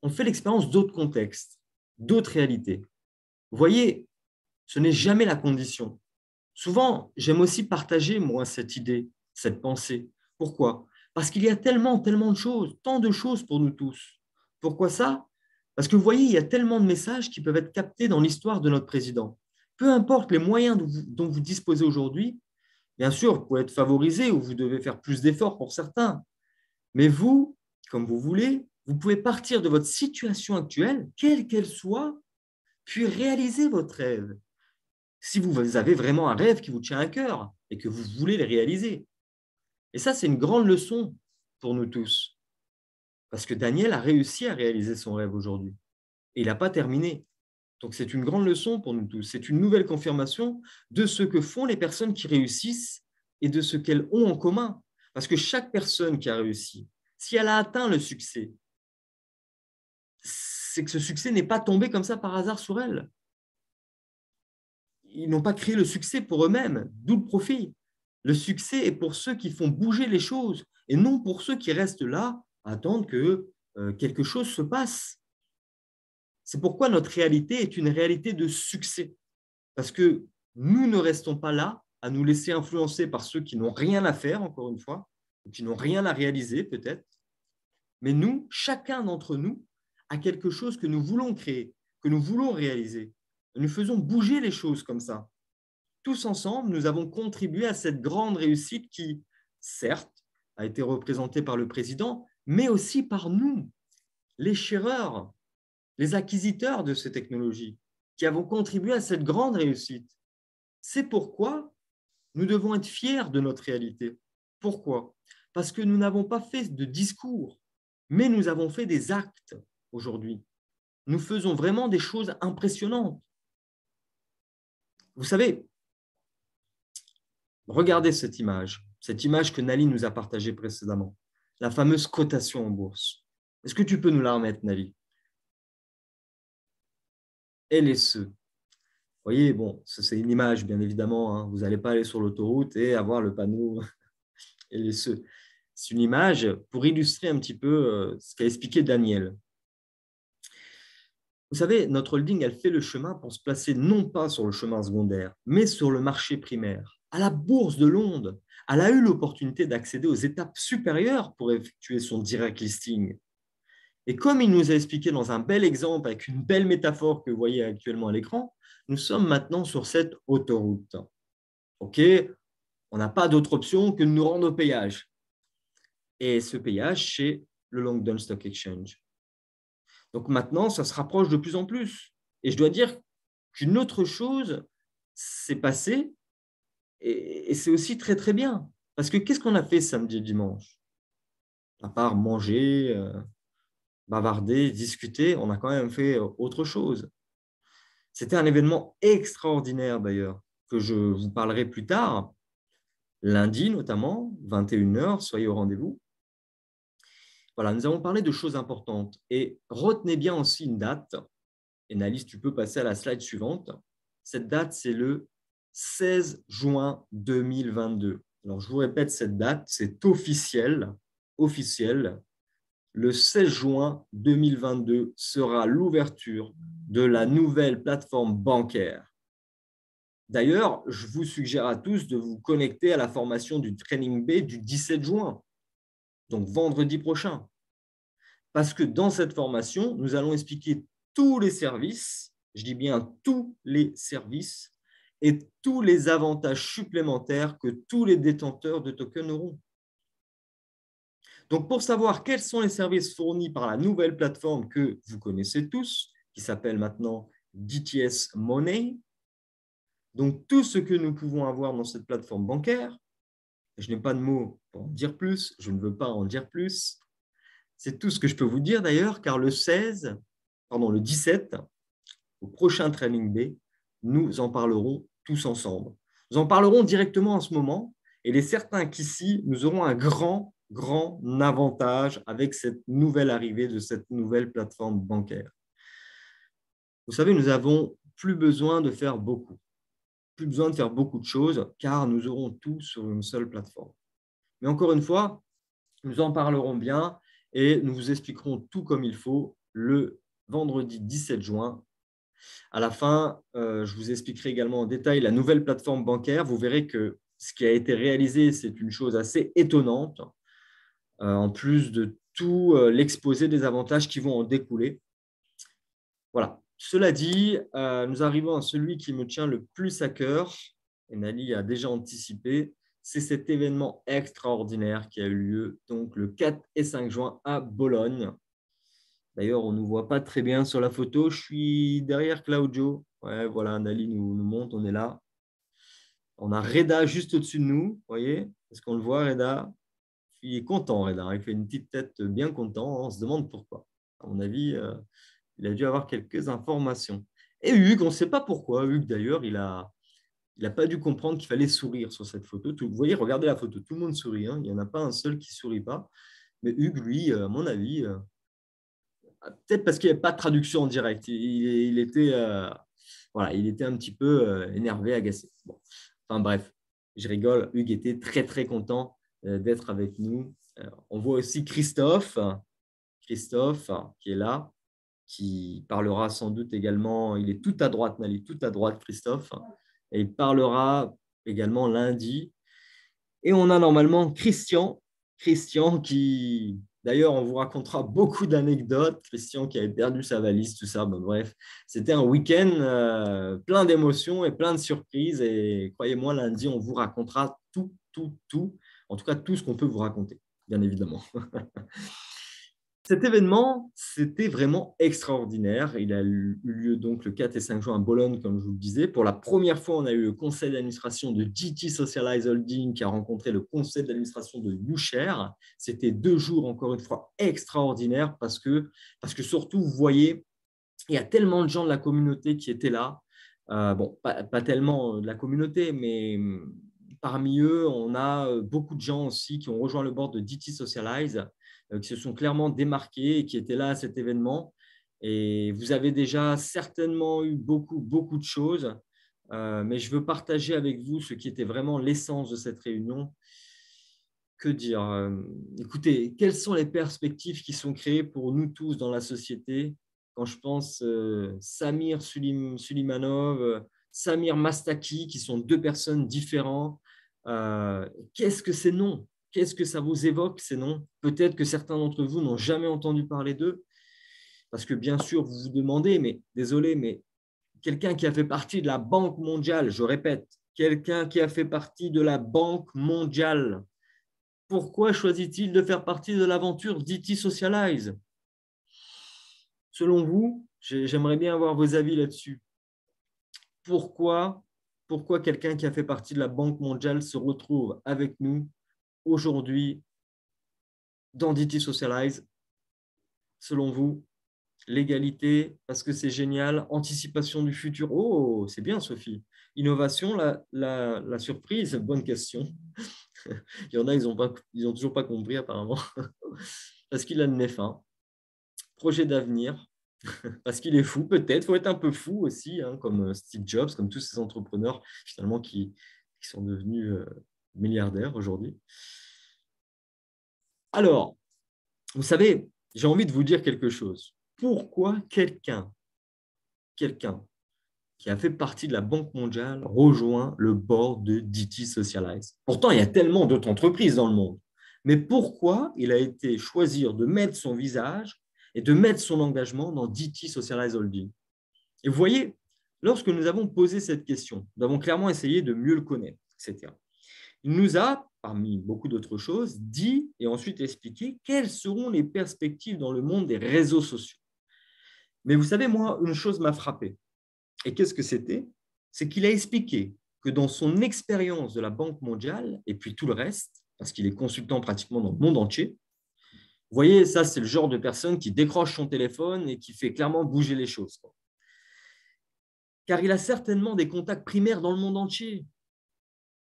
on fait l'expérience d'autres contextes, d'autres réalités. Vous voyez, ce n'est jamais la condition. Souvent, j'aime aussi partager, moi, cette idée, cette pensée. Pourquoi? Parce qu'il y a tellement, tellement de choses, tant de choses pour nous tous. Pourquoi ça? Parce que vous voyez, il y a tellement de messages qui peuvent être captés dans l'histoire de notre président. Peu importe les moyens dont vous disposez aujourd'hui, bien sûr, vous pouvez être favorisé ou vous devez faire plus d'efforts pour certains. Mais vous, comme vous voulez, vous pouvez partir de votre situation actuelle, quelle qu'elle soit, puis réaliser votre rêve. Si vous avez vraiment un rêve qui vous tient à cœur et que vous voulez le réaliser. Et ça, c'est une grande leçon pour nous tous. Parce que Daniel a réussi à réaliser son rêve aujourd'hui. Et il n'a pas terminé. Donc, c'est une grande leçon pour nous tous. C'est une nouvelle confirmation de ce que font les personnes qui réussissent et de ce qu'elles ont en commun. Parce que chaque personne qui a réussi, si elle a atteint le succès, c'est que ce succès n'est pas tombé comme ça par hasard sur elle. Ils n'ont pas créé le succès pour eux-mêmes, d'où le profit. Le succès est pour ceux qui font bouger les choses et non pour ceux qui restent là à attendre que quelque chose se passe. C'est pourquoi notre réalité est une réalité de succès. Parce que nous ne restons pas là à nous laisser influencer par ceux qui n'ont rien à faire, encore une fois, ou qui n'ont rien à réaliser peut-être. Mais nous, chacun d'entre nous, a quelque chose que nous voulons créer, que nous voulons réaliser. Nous faisons bouger les choses comme ça. Tous ensemble, nous avons contribué à cette grande réussite qui, certes, a été représentée par le président, mais aussi par nous, les chéreurs, les acquisiteurs de ces technologies. qui avons contribué à cette grande réussite. C'est pourquoi nous devons être fiers de notre réalité. Pourquoi? Parce que nous n'avons pas fait de discours, mais nous avons fait des actes aujourd'hui. Nous faisons vraiment des choses impressionnantes. Vous savez, regardez cette image que Nali nous a partagée précédemment, la fameuse cotation en bourse. Est-ce que tu peux nous la remettre, Nali? LSE. Vous voyez, bon, c'est une image, bien évidemment. Hein. Vous n'allez pas aller sur l'autoroute et avoir le panneau LSE. C'est une image pour illustrer un petit peu ce qu'a expliqué Daniel. Vous savez, notre holding, elle fait le chemin pour se placer non pas sur le chemin secondaire, mais sur le marché primaire. À la bourse de Londres, elle a eu l'opportunité d'accéder aux étapes supérieures pour effectuer son direct listing. Et comme il nous a expliqué dans un bel exemple, avec une belle métaphore que vous voyez actuellement à l'écran, nous sommes maintenant sur cette autoroute. OK, on n'a pas d'autre option que de nous rendre au péage. Et ce péage, c'est le London Stock Exchange. Donc maintenant, ça se rapproche de plus en plus. Et je dois dire qu'une autre chose s'est passée, et c'est aussi très, très bien. Parce que qu'est-ce qu'on a fait samedi et dimanche? À part manger, bavarder, discuter, on a quand même fait autre chose. C'était un événement extraordinaire d'ailleurs, que je vous parlerai plus tard, lundi notamment, 21h, soyez au rendez-vous. Voilà, nous avons parlé de choses importantes. Et retenez bien aussi une date. Et Nalis, tu peux passer à la slide suivante. Cette date, c'est le 16 juin 2022. Alors, je vous répète cette date, c'est officiel. Le 16 juin 2022 sera l'ouverture de la nouvelle plateforme bancaire. D'ailleurs, je vous suggère à tous de vous connecter à la formation du Training B du 17 juin, donc vendredi prochain. Parce que dans cette formation, nous allons expliquer tous les services, je dis bien tous les services, et tous les avantages supplémentaires que tous les détenteurs de tokens auront. Donc, pour savoir quels sont les services fournis par la nouvelle plateforme que vous connaissez tous, qui s'appelle maintenant DTS Money, donc tout ce que nous pouvons avoir dans cette plateforme bancaire, je n'ai pas de mots pour en dire plus, je ne veux pas en dire plus, c'est tout ce que je peux vous dire d'ailleurs, car le 17, au prochain Training B, nous en parlerons tous ensemble. Nous en parlerons directement en ce moment, et il est certain qu'ici, nous aurons un grand avantage avec cette nouvelle arrivée de cette nouvelle plateforme bancaire. Vous savez, nous n'avons plus besoin de faire beaucoup. Plus besoin de faire beaucoup de choses, car nous aurons tout sur une seule plateforme. Mais encore une fois, nous en parlerons bien et nous vous expliquerons tout comme il faut le vendredi 17 juin. À la fin, je vous expliquerai également en détail la nouvelle plateforme bancaire. Vous verrez que ce qui a été réalisé, c'est une chose assez étonnante, en plus de tout l'exposé des avantages qui vont en découler. Voilà. Cela dit, nous arrivons à celui qui me tient le plus à cœur, et Nali a déjà anticipé, c'est cet événement extraordinaire qui a eu lieu donc, le 4 et 5 juin à Bologne. D'ailleurs, on ne nous voit pas très bien sur la photo. Je suis derrière Claudio. Ouais, voilà, Nali nous montre, on est là. On a Reda juste au-dessus de nous, vous voyez? Est-ce qu'on le voit, Reda? Il est content, Reda. Il fait une petite tête bien content. On se demande pourquoi. À mon avis, il a dû avoir quelques informations. Et Hugues, on ne sait pas pourquoi. Hugues, d'ailleurs, il n'a pas dû comprendre qu'il fallait sourire sur cette photo. Vous voyez, regardez la photo, tout le monde sourit. Hein. Il n'y en a pas un seul qui ne sourit pas. Mais Hugues, lui, à mon avis, peut-être parce qu'il n'y avait pas de traduction en direct. Il était un petit peu énervé, agacé. Bon. Enfin bref, je rigole. Hugues était très, très content d'être avec nous. On voit aussi Christophe qui est là, qui parlera sans doute également. Il est tout à droite, Nali, tout à droite, Christophe. Et il parlera également lundi. Et on a normalement Christian qui, d'ailleurs, on vous racontera beaucoup d'anecdotes. Christian qui avait perdu sa valise, tout ça. Ben, bref, c'était un week-end plein d'émotions et plein de surprises. Et croyez-moi, lundi, on vous racontera tout. En tout cas, tout ce qu'on peut vous raconter, bien évidemment. Cet événement, c'était vraiment extraordinaire. Il a eu lieu donc le 4 et 5 juin à Bologne, comme je vous le disais. Pour la première fois, on a eu le conseil d'administration de GT Socialize Holding qui a rencontré le conseil d'administration de YouShare. C'était 2 jours, encore une fois, extraordinaires parce que surtout, vous voyez, il y a tellement de gens de la communauté qui étaient là. Bon, pas tellement de la communauté, mais parmi eux, on a beaucoup de gens aussi qui ont rejoint le board de DT Socialize, qui se sont clairement démarqués et qui étaient là à cet événement. Et vous avez déjà certainement eu beaucoup de choses, mais je veux partager avec vous ce qui était vraiment l'essence de cette réunion. Que dire? Écoutez, quelles sont les perspectives qui sont créées pour nous tous dans la société? Quand je pense Samir Sulimanov, Samir Mastaki, qui sont deux personnes différentes, qu'est-ce que ces noms? Qu'est-ce que ça vous évoque, ces noms? Peut-être que certains d'entre vous n'ont jamais entendu parler d'eux, parce que bien sûr, vous vous demandez, mais désolé, mais quelqu'un qui a fait partie de la Banque mondiale, je répète, quelqu'un qui a fait partie de la Banque mondiale, pourquoi choisit-il de faire partie de l'aventure DT Socialize? Selon vous, j'aimerais bien avoir vos avis là-dessus. Pourquoi quelqu'un qui a fait partie de la Banque mondiale se retrouve avec nous aujourd'hui dans DT Socialize? Selon vous, l'égalité, parce que c'est génial, anticipation du futur. Oh, c'est bien, Sophie. Innovation, la surprise, bonne question. Il y en a, ils n'ont toujours pas compris apparemment, parce qu'il a le nez fin. Projet d'avenir, parce qu'il est fou, peut-être. Il faut être un peu fou aussi, hein, comme Steve Jobs, comme tous ces entrepreneurs finalement qui sont devenus milliardaires aujourd'hui. Alors, vous savez, j'ai envie de vous dire quelque chose. Pourquoi quelqu'un qui a fait partie de la Banque mondiale rejoint le board de DT Socialize? Pourtant, il y a tellement d'autres entreprises dans le monde. Mais pourquoi il a été choisir de mettre son visage et de mettre son engagement dans DT Socialize Holding? Et vous voyez, lorsque nous avons posé cette question, nous avons clairement essayé de mieux le connaître, etc. Il nous a, parmi beaucoup d'autres choses, dit et ensuite expliqué quelles seront les perspectives dans le monde des réseaux sociaux. Mais vous savez, moi, une chose m'a frappé. Et qu'est-ce que c'était? C'est qu'il a expliqué que dans son expérience de la Banque mondiale, et puis tout le reste, parce qu'il est consultant pratiquement dans le monde entier, vous voyez, ça, c'est le genre de personne qui décroche son téléphone et qui fait clairement bouger les choses. Car il a certainement des contacts primaires dans le monde entier.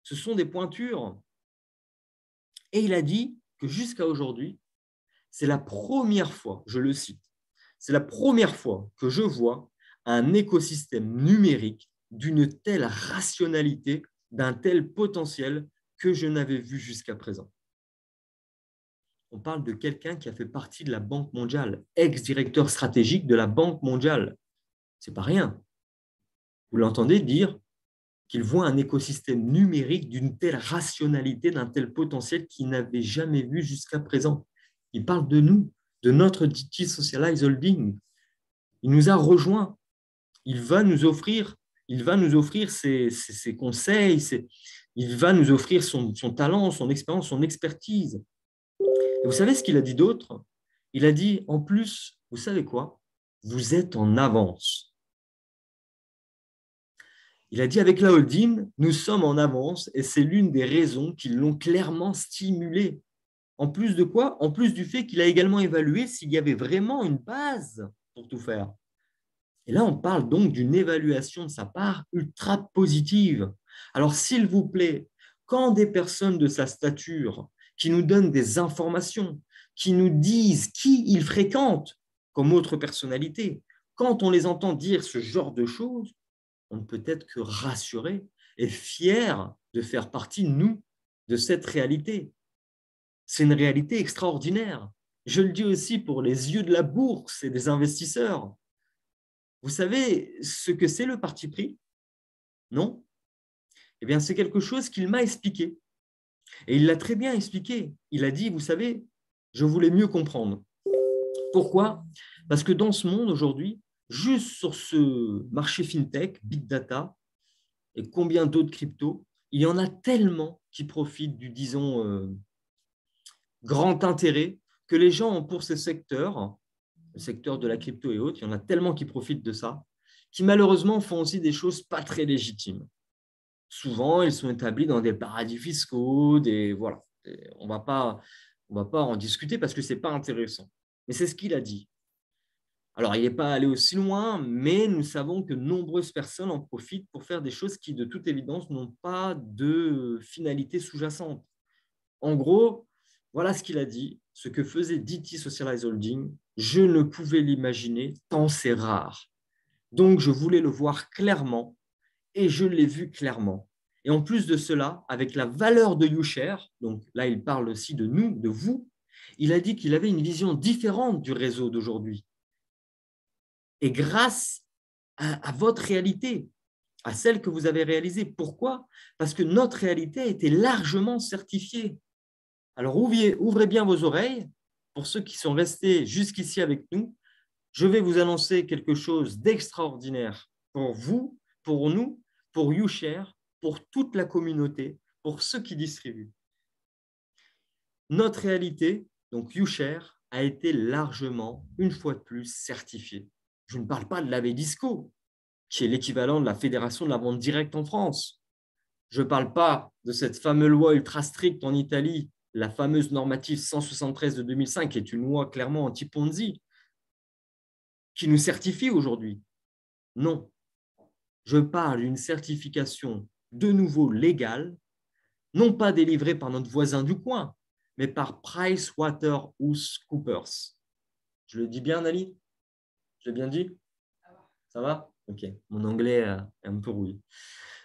Ce sont des pointures. Et il a dit que jusqu'à aujourd'hui, c'est la première fois, je le cite, c'est la première fois que je vois un écosystème numérique d'une telle rationalité, d'un tel potentiel que je n'avais vu jusqu'à présent. On parle de quelqu'un qui a fait partie de la Banque mondiale, ex-directeur stratégique de la Banque mondiale. Ce n'est pas rien. Vous l'entendez dire qu'il voit un écosystème numérique d'une telle rationalité, d'un tel potentiel qu'il n'avait jamais vu jusqu'à présent. Il parle de nous, de notre DT Socialize Holding. Il nous a rejoints. Il va nous offrir ses conseils, il va nous offrir son talent, son expérience, son expertise. Et vous savez ce qu'il a dit d'autre? Il a dit, en plus, vous savez quoi? Vous êtes en avance. Il a dit, avec la holding, nous sommes en avance et c'est l'une des raisons qui l'ont clairement stimulé. En plus de quoi? En plus du fait qu'il a également évalué s'il y avait vraiment une base pour tout faire. Et là, on parle donc d'une évaluation de sa part ultra positive. Alors, s'il vous plaît, quand des personnes de sa stature qui nous donnent des informations, qui nous disent qui ils fréquentent comme autre personnalité, quand on les entend dire ce genre de choses, on ne peut être que rassuré et fier de faire partie, nous, de cette réalité. C'est une réalité extraordinaire. Je le dis aussi pour les yeux de la bourse et des investisseurs. Vous savez ce que c'est le parti pris? Non? Eh bien, c'est quelque chose qu'il m'a expliqué. Et il l'a très bien expliqué. Il a dit, vous savez, je voulais mieux comprendre. Pourquoi? Parce que dans ce monde aujourd'hui, juste sur ce marché fintech, big data, et combien d'autres cryptos, il y en a tellement qui profitent du, disons, grand intérêt que les gens ont pour ce secteur, le secteur de la crypto et autres, il y en a tellement qui profitent de ça, qui malheureusement font aussi des choses pas très légitimes. Souvent, ils sont établis dans des paradis fiscaux, voilà. On ne va pas en discuter parce que ce n'est pas intéressant. Mais c'est ce qu'il a dit. Alors, il n'est pas allé aussi loin, mais nous savons que nombreuses personnes en profitent pour faire des choses qui, de toute évidence, n'ont pas de finalité sous-jacente. En gros, voilà ce qu'il a dit. Ce que faisait DT Socialized Holding, je ne pouvais l'imaginer tant c'est rare. Donc, je voulais le voir clairement et je l'ai vu clairement. Et en plus de cela, avec la valeur de YouShare, donc là, il parle aussi de nous, de vous, il a dit qu'il avait une vision différente du réseau d'aujourd'hui. Et grâce à votre réalité, à celle que vous avez réalisée. Pourquoi? Parce que notre réalité a été largement certifiée. Alors, ouvrez bien vos oreilles. Pour ceux qui sont restés jusqu'ici avec nous, je vais vous annoncer quelque chose d'extraordinaire pour vous, pour nous, pour YouShare, pour toute la communauté, pour ceux qui distribuent. Notre réalité, donc YouShare, a été largement, une fois de plus, certifiée. Je ne parle pas de la Disco, qui est l'équivalent de la Fédération de la vente directe en France. Je ne parle pas de cette fameuse loi ultra stricte en Italie, la fameuse normative 173 de 2005, qui est une loi clairement anti-Ponzi, qui nous certifie aujourd'hui. Non. Je parle d'une certification de nouveau légale, non pas délivrée par notre voisin du coin, mais par PricewaterhouseCoopers. Je le dis bien, Nali? Je l'ai bien dit? Ça va? Ok, mon anglais est un peu rouillé.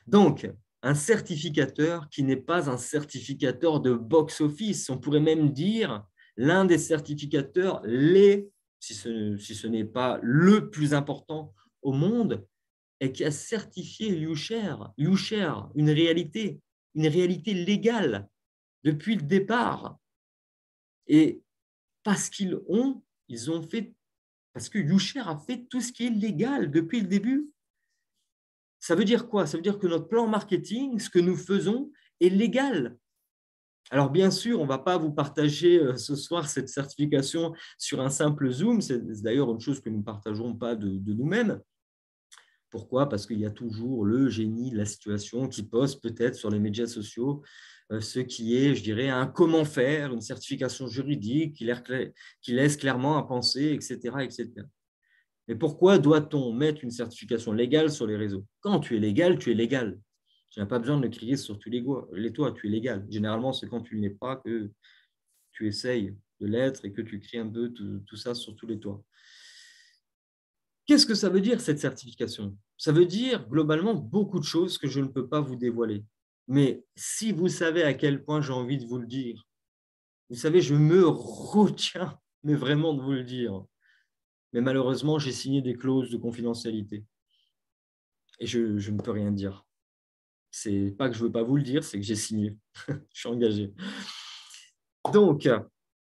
Donc, un certificateur qui n'est pas un certificateur de box-office. On pourrait même dire l'un des certificateurs, si ce n'est pas le plus important au monde, et qui a certifié YouShare, une réalité légale depuis le départ. Et parce parce que YouShare a fait tout ce qui est légal depuis le début. Ça veut dire quoi? Ça veut dire que notre plan marketing, ce que nous faisons, est légal. Alors, bien sûr, on ne va pas vous partager ce soir cette certification sur un simple Zoom. C'est d'ailleurs une chose que nous ne partagerons pas de nous-mêmes. Pourquoi? Parce qu'il y a toujours le génie de la situation qui poste peut-être sur les médias sociaux ce qui est, je dirais, un comment faire, une certification juridique qui laisse clairement à penser, etc., etc. Mais pourquoi doit-on mettre une certification légale sur les réseaux? Quand tu es légal, tu es légal. Tu n'as pas besoin de le crier sur tous les toits, tu es légal. Généralement, c'est quand tu ne l'es pas que tu essayes de l'être et que tu cries un peu tout ça sur tous les toits. Qu'est-ce que ça veut dire, cette certification? Ça veut dire globalement beaucoup de choses que je ne peux pas vous dévoiler. Mais si vous savez à quel point j'ai envie de vous le dire, vous savez, je me retiens, mais vraiment de vous le dire. Mais malheureusement, j'ai signé des clauses de confidentialité. Et je ne peux rien dire. C'est pas que je ne veux pas vous le dire, c'est que j'ai signé. Je suis engagé. Donc,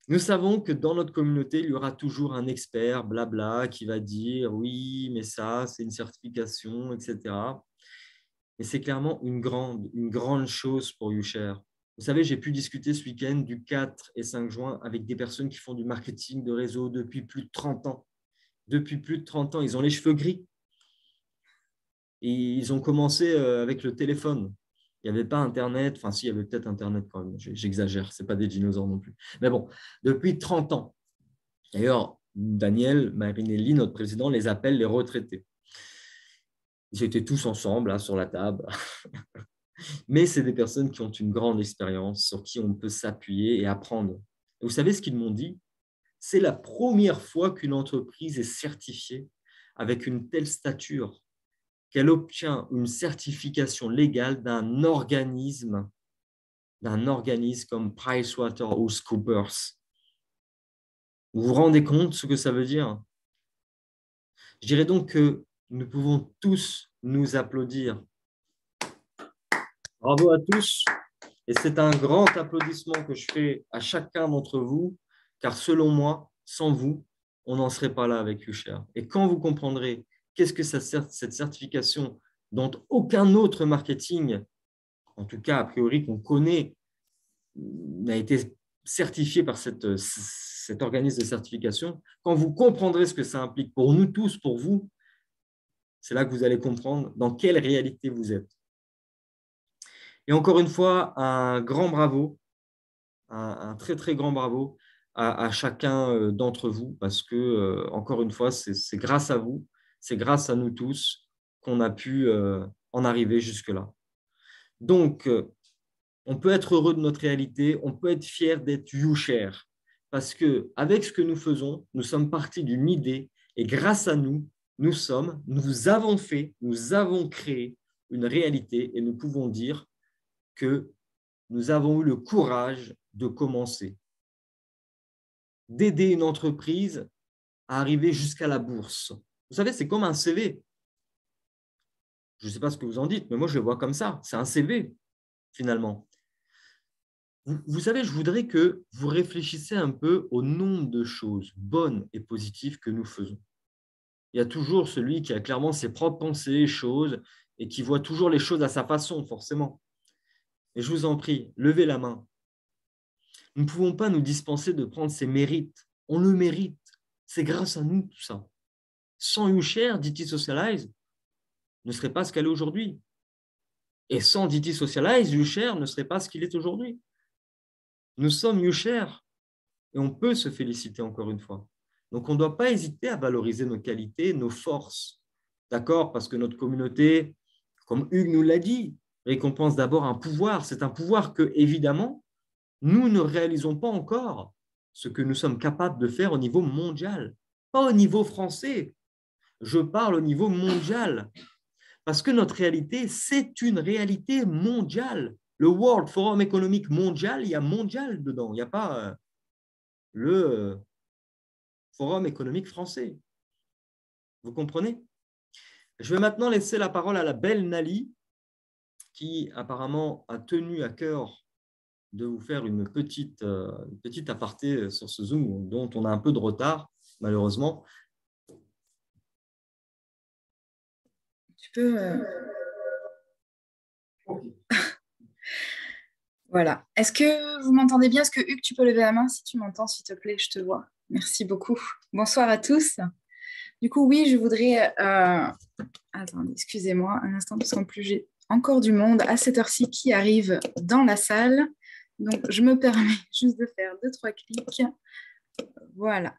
nous savons que dans notre communauté, il y aura toujours un expert, blabla, qui va dire oui, mais ça, c'est une certification, etc. Mais c'est clairement une grande chose pour YouShare. Vous savez, j'ai pu discuter ce week-end du 4 et 5 juin avec des personnes qui font du marketing de réseau depuis plus de 30 ans. Depuis plus de 30 ans, ils ont les cheveux gris. Et ils ont commencé avec le téléphone. Il n'y avait pas Internet. Enfin, si, il y avait peut-être Internet quand même. J'exagère, ce n'est pas des dinosaures non plus. Mais bon, depuis 30 ans. D'ailleurs, Daniel Marinelli, notre président, les appelle les retraités. Ils étaient tous ensemble là, sur la table. Mais c'est des personnes qui ont une grande expérience, sur qui on peut s'appuyer et apprendre. Et vous savez ce qu'ils m'ont dit? C'est la première fois qu'une entreprise est certifiée avec une telle stature, qu'elle obtient une certification légale d'un organisme comme PricewaterhouseCoopers. Vous vous rendez compte de ce que ça veut dire? Je dirais donc que nous pouvons tous nous applaudir. Bravo à tous. Et c'est un grand applaudissement que je fais à chacun d'entre vous, car selon moi, sans vous, on n'en serait pas là avec YouShare. Et quand vous comprendrez qu'est-ce que cette certification dont aucun autre marketing, en tout cas a priori qu'on connaît, n'a été certifié par cette cet organisme de certification, quand vous comprendrez ce que ça implique pour nous tous, pour vous, c'est là que vous allez comprendre dans quelle réalité vous êtes. Et encore une fois, un grand bravo, un très, très grand bravo à chacun d'entre vous, parce que, encore une fois, c'est grâce à vous, c'est grâce à nous tous qu'on a pu en arriver jusque-là. Donc, on peut être heureux de notre réalité, on peut être fier d'être YouShare, parce qu'avec ce que nous faisons, nous sommes partis d'une idée, et grâce à nous, nous avons fait, nous avons créé une réalité, et nous pouvons dire que nous avons eu le courage de commencer, d'aider une entreprise à arriver jusqu'à la bourse. Vous savez, c'est comme un CV. Je ne sais pas ce que vous en dites, mais moi, je le vois comme ça. C'est un CV, finalement. Vous savez, je voudrais que vous réfléchissiez un peu au nombre de choses bonnes et positives que nous faisons. Il y a toujours celui qui a clairement ses propres pensées, choses, et qui voit toujours les choses à sa façon, forcément. Et je vous en prie, levez la main. Nous ne pouvons pas nous dispenser de prendre ses mérites. On le mérite. C'est grâce à nous, tout ça. Sans YouShare, DT Socialize ne serait pas ce qu'elle est aujourd'hui. Et sans DT Socialize, YouShare ne serait pas ce qu'il est aujourd'hui. Nous sommes YouShare et on peut se féliciter encore une fois. Donc, on ne doit pas hésiter à valoriser nos qualités, nos forces. D'accord? Parce que notre communauté, comme Hugues nous l'a dit, récompense d'abord un pouvoir. C'est un pouvoir que, évidemment, nous ne réalisons pas encore ce que nous sommes capables de faire au niveau mondial. Pas au niveau français. Je parle au niveau mondial. Parce que notre réalité, c'est une réalité mondiale. Le World Forum économique mondial, il y a mondial dedans. Il n'y a pas le Forum économique français. Vous comprenez? Je vais maintenant laisser la parole à la belle Nali, qui apparemment a tenu à cœur de vous faire une petite aparté sur ce Zoom dont on a un peu de retard, malheureusement. Tu peux... Voilà. Est-ce que vous m'entendez bien? Est-ce que Hugues, tu peux lever la main si tu m'entends, s'il te plaît? Je te vois. Merci beaucoup. Bonsoir à tous. Du coup, oui, je voudrais... Attendez, excusez-moi un instant, parce qu'en plus, j'ai encore du monde à cette heure-ci qui arrive dans la salle. Donc, je me permets juste de faire 2-3 clics. Voilà.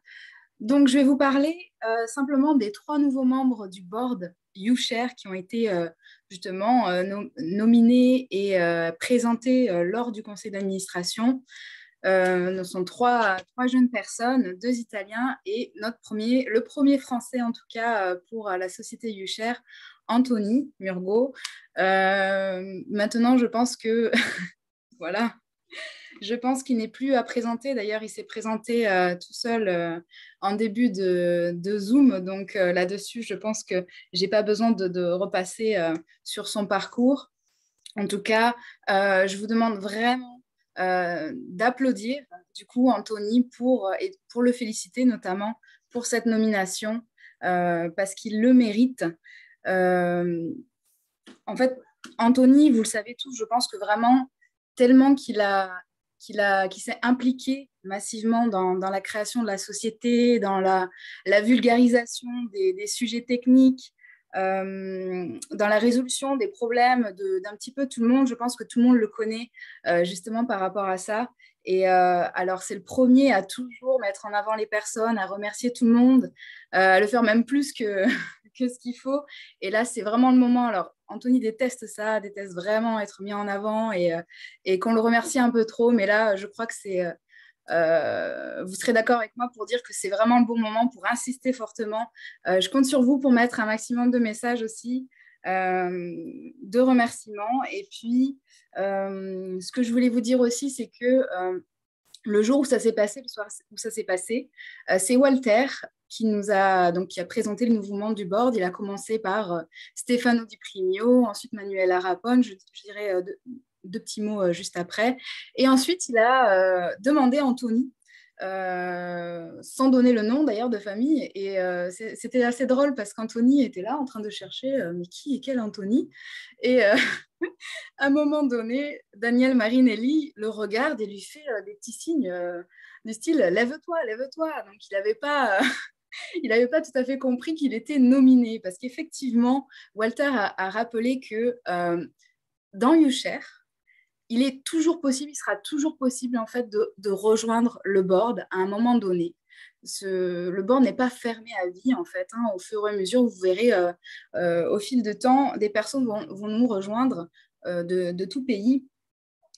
Donc, je vais vous parler simplement des 3 nouveaux membres du board YouShare qui ont été justement nominés et présentés lors du conseil d'administration. Nous sommes 3 jeunes personnes, 2 Italiens et le premier Français en tout cas pour la société YouShare, Anthony Murgo. Maintenant, je pense que voilà. Je pense qu'il n'est plus à présenter. D'ailleurs, il s'est présenté tout seul en début de Zoom. Donc là-dessus, je pense que je n'ai pas besoin de repasser sur son parcours. En tout cas, je vous demande vraiment d'applaudir du coup Anthony pour le féliciter notamment pour cette nomination parce qu'il le mérite. En fait, Anthony, vous le savez tous, je pense que vraiment, tellement qu'il s'est impliqué massivement dans la création de la société, dans la vulgarisation des sujets techniques, dans la résolution des problèmes d'un petit peu tout le monde. Je pense que tout le monde le connaît justement par rapport à ça. Et alors, c'est le premier à toujours mettre en avant les personnes, à remercier tout le monde, à le faire même plus que ce qu'il faut. Et là, c'est vraiment le moment. Alors, Anthony déteste ça, déteste vraiment être mis en avant et qu'on le remercie un peu trop. Mais là, je crois que vous serez d'accord avec moi pour dire que c'est vraiment le bon moment pour insister fortement. Je compte sur vous pour mettre un maximum de messages aussi, de remerciements. Et puis, ce que je voulais vous dire aussi, c'est que le jour où ça s'est passé, le soir où ça s'est passé, c'est Walter qui a présenté le nouveau membre du board. Il a commencé par Stefano Di Prigno, ensuite Manuela Rapone, je dirais deux petits mots juste après. Et ensuite, il a demandé à Anthony, sans donner le nom d'ailleurs de famille. Et c'était assez drôle parce qu'Anthony était là en train de chercher mais qui est quel Anthony? Et à un moment donné, Daniel Marinelli le regarde et lui fait des petits signes du style lève-toi, lève-toi. Donc, il n'avait pas, il n'avait pas tout à fait compris qu'il était nominé parce qu'effectivement, Walter a rappelé que dans YouShare, il est toujours possible, il sera toujours possible en fait de rejoindre le board à un moment donné. Le board n'est pas fermé à vie en fait. Au fur et à mesure, vous verrez au fil de temps, des personnes vont nous rejoindre de tout pays.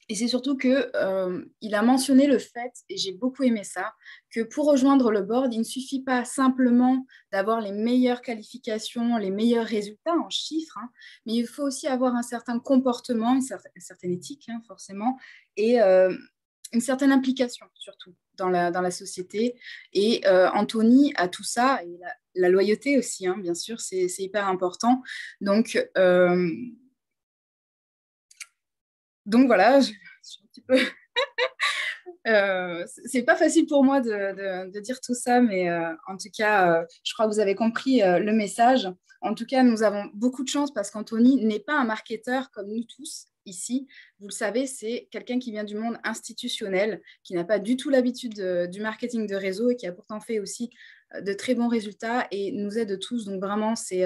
Et c'est surtout qu'il a mentionné le fait, et j'ai beaucoup aimé ça, que pour rejoindre le board, il ne suffit pas simplement d'avoir les meilleures qualifications, les meilleurs résultats en chiffres, mais il faut aussi avoir un certain comportement, une certaine éthique, forcément, et une certaine implication, surtout, dans la société. Et Anthony a tout ça, et la loyauté aussi, bien sûr, c'est hyper important. Donc voilà, je suis un petit peu... c'est pas facile pour moi de dire tout ça, mais en tout cas, je crois que vous avez compris le message. En tout cas, nous avons beaucoup de chance parce qu'Anthony n'est pas un marketeur comme nous tous ici. Vous le savez, c'est quelqu'un qui vient du monde institutionnel, qui n'a pas du tout l'habitude du marketing de réseau et qui a pourtant fait aussi de très bons résultats et nous aide tous. Donc vraiment, c'est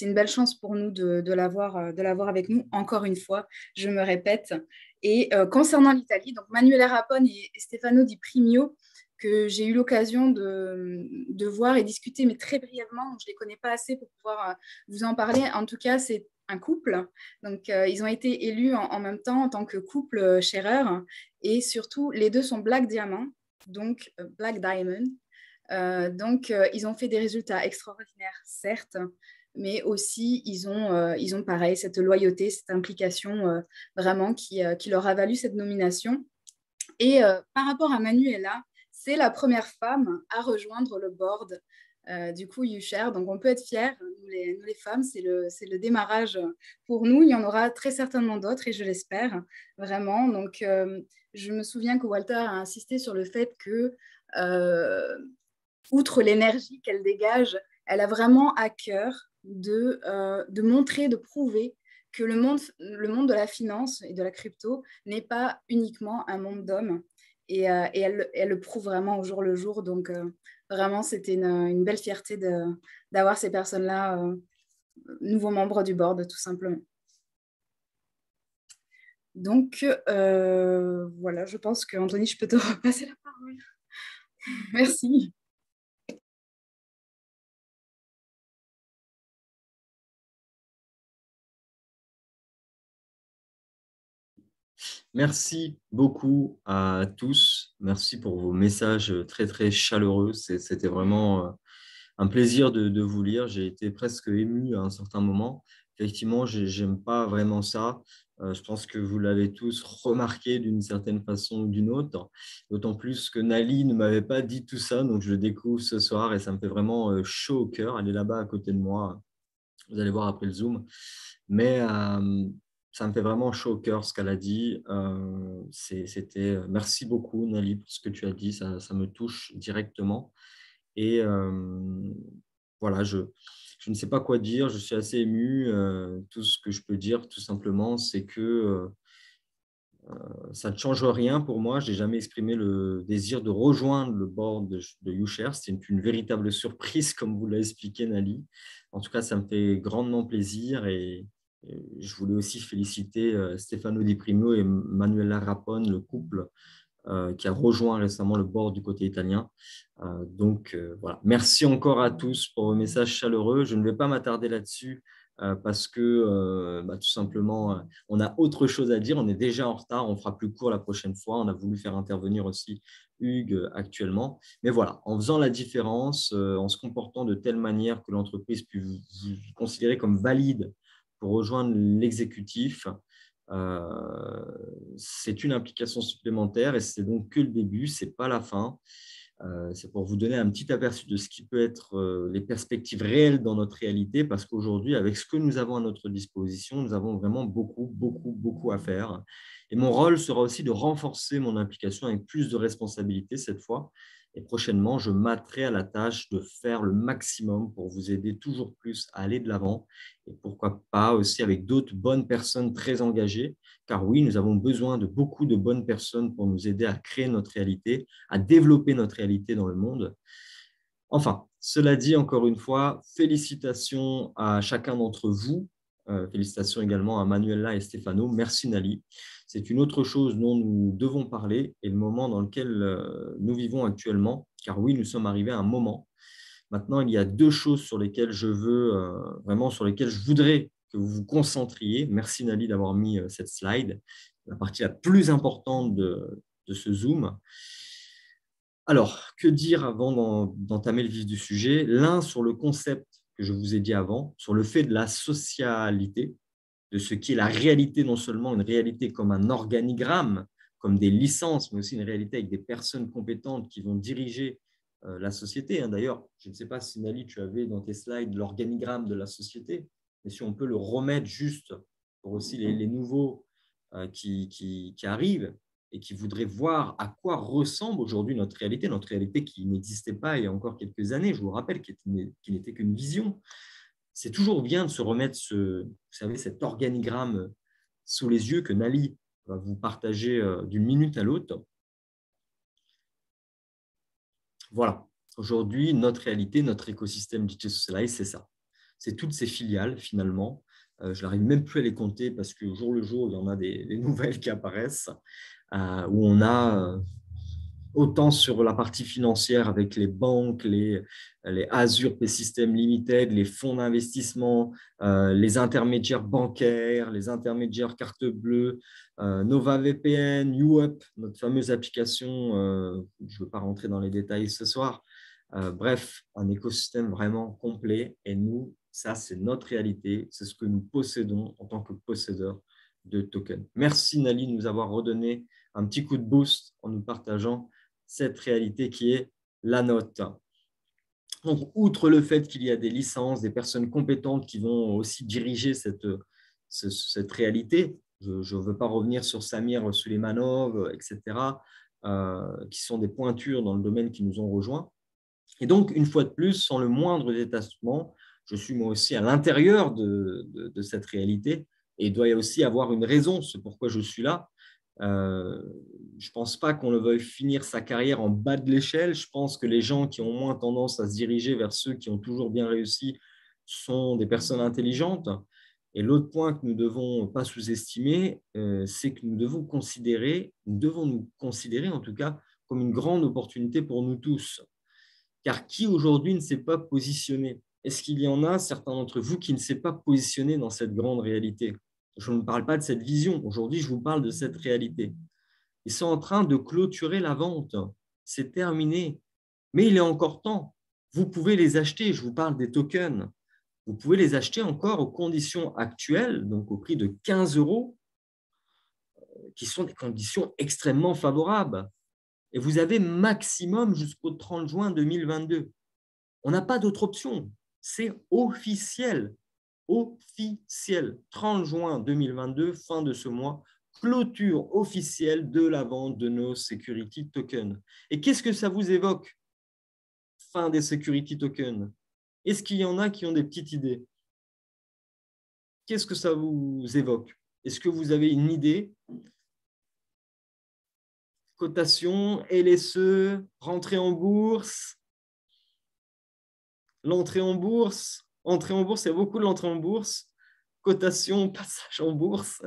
une belle chance pour nous de l'avoir avec nous. Encore une fois, je me répète. Et concernant l'Italie, donc Manuela Rapone et Stefano Di Primio, que j'ai eu l'occasion de voir et discuter, mais très brièvement, donc je ne les connais pas assez pour pouvoir vous en parler. En tout cas, c'est un couple. Donc, ils ont été élus en même temps en tant que couple Scherer. Et surtout, les deux sont Black Diamond, donc Black Diamond. Donc, ils ont fait des résultats extraordinaires, certes, mais aussi ils ont pareil, cette loyauté, cette implication vraiment qui leur a valu cette nomination. Et par rapport à Manuela, c'est la première femme à rejoindre le board du coup YouShare. Donc on peut être fiers, nous les femmes, c'est le démarrage pour nous. Il y en aura très certainement d'autres et je l'espère vraiment. Donc je me souviens que Walter a insisté sur le fait que outre l'énergie qu'elle dégage, elle a vraiment à cœur de montrer, de prouver que le monde de la finance et de la crypto n'est pas uniquement un monde d'hommes. Et elle le prouve vraiment au jour le jour. Donc, vraiment, c'était une belle fierté d'avoir ces personnes-là, nouveaux membres du board, tout simplement. Donc, voilà, je pense que Anthony, je peux te repasser la parole. Merci. Merci beaucoup à tous. Merci pour vos messages très, très chaleureux. C'était vraiment un plaisir de vous lire. J'ai été presque ému à un certain moment. Effectivement, je n'aime pas vraiment ça. Je pense que vous l'avez tous remarqué d'une certaine façon ou d'une autre. D'autant plus que Nali ne m'avait pas dit tout ça. Donc, je le découvre ce soir et ça me fait vraiment chaud au cœur. Elle est là-bas à côté de moi. Vous allez voir après le Zoom. Mais ça me fait vraiment chaud au cœur ce qu'elle a dit. Merci beaucoup, Nali, pour ce que tu as dit. Ça me touche directement. Et voilà, je ne sais pas quoi dire. Je suis assez ému. Tout ce que je peux dire, tout simplement, c'est que ça ne change rien pour moi. Je n'ai jamais exprimé le désir de rejoindre le board de YouShare. C'est une véritable surprise, comme vous l'avez expliqué, Nali. En tout cas, ça me fait grandement plaisir et je voulais aussi féliciter Stefano Di Primo et Manuela Rapone, le couple qui a rejoint récemment le board du côté italien. Donc, voilà. Merci encore à tous pour vos messages chaleureux. Je ne vais pas m'attarder là-dessus parce que tout simplement, on a autre chose à dire. On est déjà en retard. On fera plus court la prochaine fois. On a voulu faire intervenir aussi Hugues actuellement. Mais voilà, en faisant la différence, en se comportant de telle manière que l'entreprise puisse vous considérer comme valide pour rejoindre l'exécutif, c'est une implication supplémentaire et c'est donc que le début, ce n'est pas la fin. C'est pour vous donner un petit aperçu de ce qui peut être les perspectives réelles dans notre réalité, parce qu'aujourd'hui, avec ce que nous avons à notre disposition, nous avons vraiment beaucoup, beaucoup, beaucoup à faire. Et mon rôle sera aussi de renforcer mon implication avec plus de responsabilité cette fois, Et prochainement, je m'attellerai à la tâche de faire le maximum pour vous aider toujours plus à aller de l'avant et pourquoi pas aussi avec d'autres bonnes personnes très engagées. Car oui, nous avons besoin de beaucoup de bonnes personnes pour nous aider à créer notre réalité, à développer notre réalité dans le monde. Enfin, cela dit, encore une fois, félicitations à chacun d'entre vous. Félicitations également à Manuela et Stefano. Merci Nali. C'est une autre chose dont nous devons parler et le moment dans lequel nous vivons actuellement. Car oui, nous sommes arrivés à un moment. Maintenant, il y a deux choses sur lesquelles je veux, vraiment sur lesquelles je voudrais que vous vous concentriez. Merci Nali d'avoir mis cette slide, la partie la plus importante de ce Zoom. Alors, que dire avant d'entamer le vif du sujet? L'un sur le concept que je vous ai dit avant, sur le fait de la socialité, de ce qui est la réalité, non seulement une réalité comme un organigramme, comme des licences, mais aussi une réalité avec des personnes compétentes qui vont diriger la société. D'ailleurs, je ne sais pas si Nali, tu avais dans tes slides l'organigramme de la société, mais si on peut le remettre juste pour aussi les nouveaux qui arrivent et qui voudraient voir à quoi ressemble aujourd'hui notre réalité qui n'existait pas il y a encore quelques années, je vous rappelle, qui n'était qu'une vision. C'est toujours bien de se remettre vous savez, cet organigramme sous les yeux que Nali va vous partager d'une minute à l'autre. Voilà, aujourd'hui, notre réalité, notre écosystème Digital Socialize, c'est ça. C'est toutes ces filiales, finalement. Je n'arrive même plus à les compter parce qu'au jour le jour, il y en a des nouvelles qui apparaissent, où on a autant sur la partie financière avec les banques, les Azure Pay System Limited, les fonds d'investissement, les intermédiaires bancaires, les intermédiaires carte bleue, Nova VPN, YouUp, notre fameuse application, je ne veux pas rentrer dans les détails ce soir. Bref, un écosystème vraiment complet. Et nous, ça, c'est notre réalité. C'est ce que nous possédons en tant que possédeurs de tokens. Merci Nali de nous avoir redonné un petit coup de boost en nous partageant cette réalité qui est la nôtre. Donc, outre le fait qu'il y a des licences, des personnes compétentes qui vont aussi diriger cette réalité, je ne veux pas revenir sur Samir Suleymanov, etc., qui sont des pointures dans le domaine qui nous ont rejoints. Et donc, une fois de plus, sans le moindre détachement, je suis moi aussi à l'intérieur de cette réalité et il doit y aussi avoir une raison, c'est pourquoi je suis là. Je ne pense pas qu'on veuille finir sa carrière en bas de l'échelle. Je pense que les gens qui ont moins tendance à se diriger vers ceux qui ont toujours bien réussi sont des personnes intelligentes. Et l'autre point que nous ne devons pas sous-estimer, c'est que nous devons nous considérer en tout cas comme une grande opportunité pour nous tous. Car qui aujourd'hui ne s'est pas positionné? Est-ce qu'il y en a certains d'entre vous qui ne s'est pas positionné dans cette grande réalité? Je ne parle pas de cette vision. Aujourd'hui, je vous parle de cette réalité. Ils sont en train de clôturer la vente. C'est terminé. Mais il est encore temps. Vous pouvez les acheter. Je vous parle des tokens. Vous pouvez les acheter encore aux conditions actuelles, donc au prix de 15 €, qui sont des conditions extrêmement favorables. Et vous avez maximum jusqu'au 30 juin 2022. On n'a pas d'autre option. C'est officiel. Officiel. 30 juin 2022, fin de ce mois, clôture officielle de la vente de nos security tokens. Et qu'est-ce que ça vous évoque? Fin des security tokens. Est-ce qu'il y en a qui ont des petites idées? Qu'est-ce que ça vous évoque? Est-ce que vous avez une idée? Cotation, LSE, rentrée en bourse, l'entrée en bourse. Entrée en bourse, il y a beaucoup de l'entrée en bourse. Cotation, passage en bourse.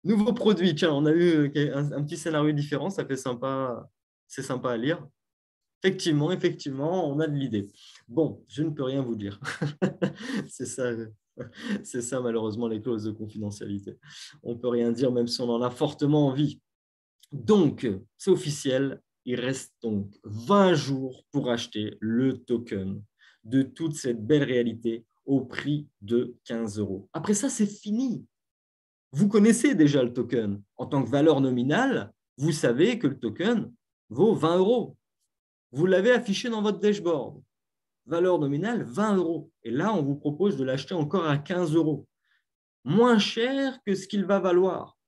Nouveau produit. Tiens, on a eu un petit scénario différent. Ça fait sympa. C'est sympa à lire. Effectivement, on a de l'idée. Bon, je ne peux rien vous dire. C'est ça malheureusement les clauses de confidentialité. On ne peut rien dire même si on en a fortement envie. Donc, c'est officiel. Il reste donc 20 jours pour acheter le token de toute cette belle réalité au prix de 15 €. Après ça, c'est fini. Vous connaissez déjà le token. En tant que valeur nominale, vous savez que le token vaut 20 €. Vous l'avez affiché dans votre dashboard. Valeur nominale, 20 €. Et là, on vous propose de l'acheter encore à 15 €. Moins cher que ce qu'il va valoir.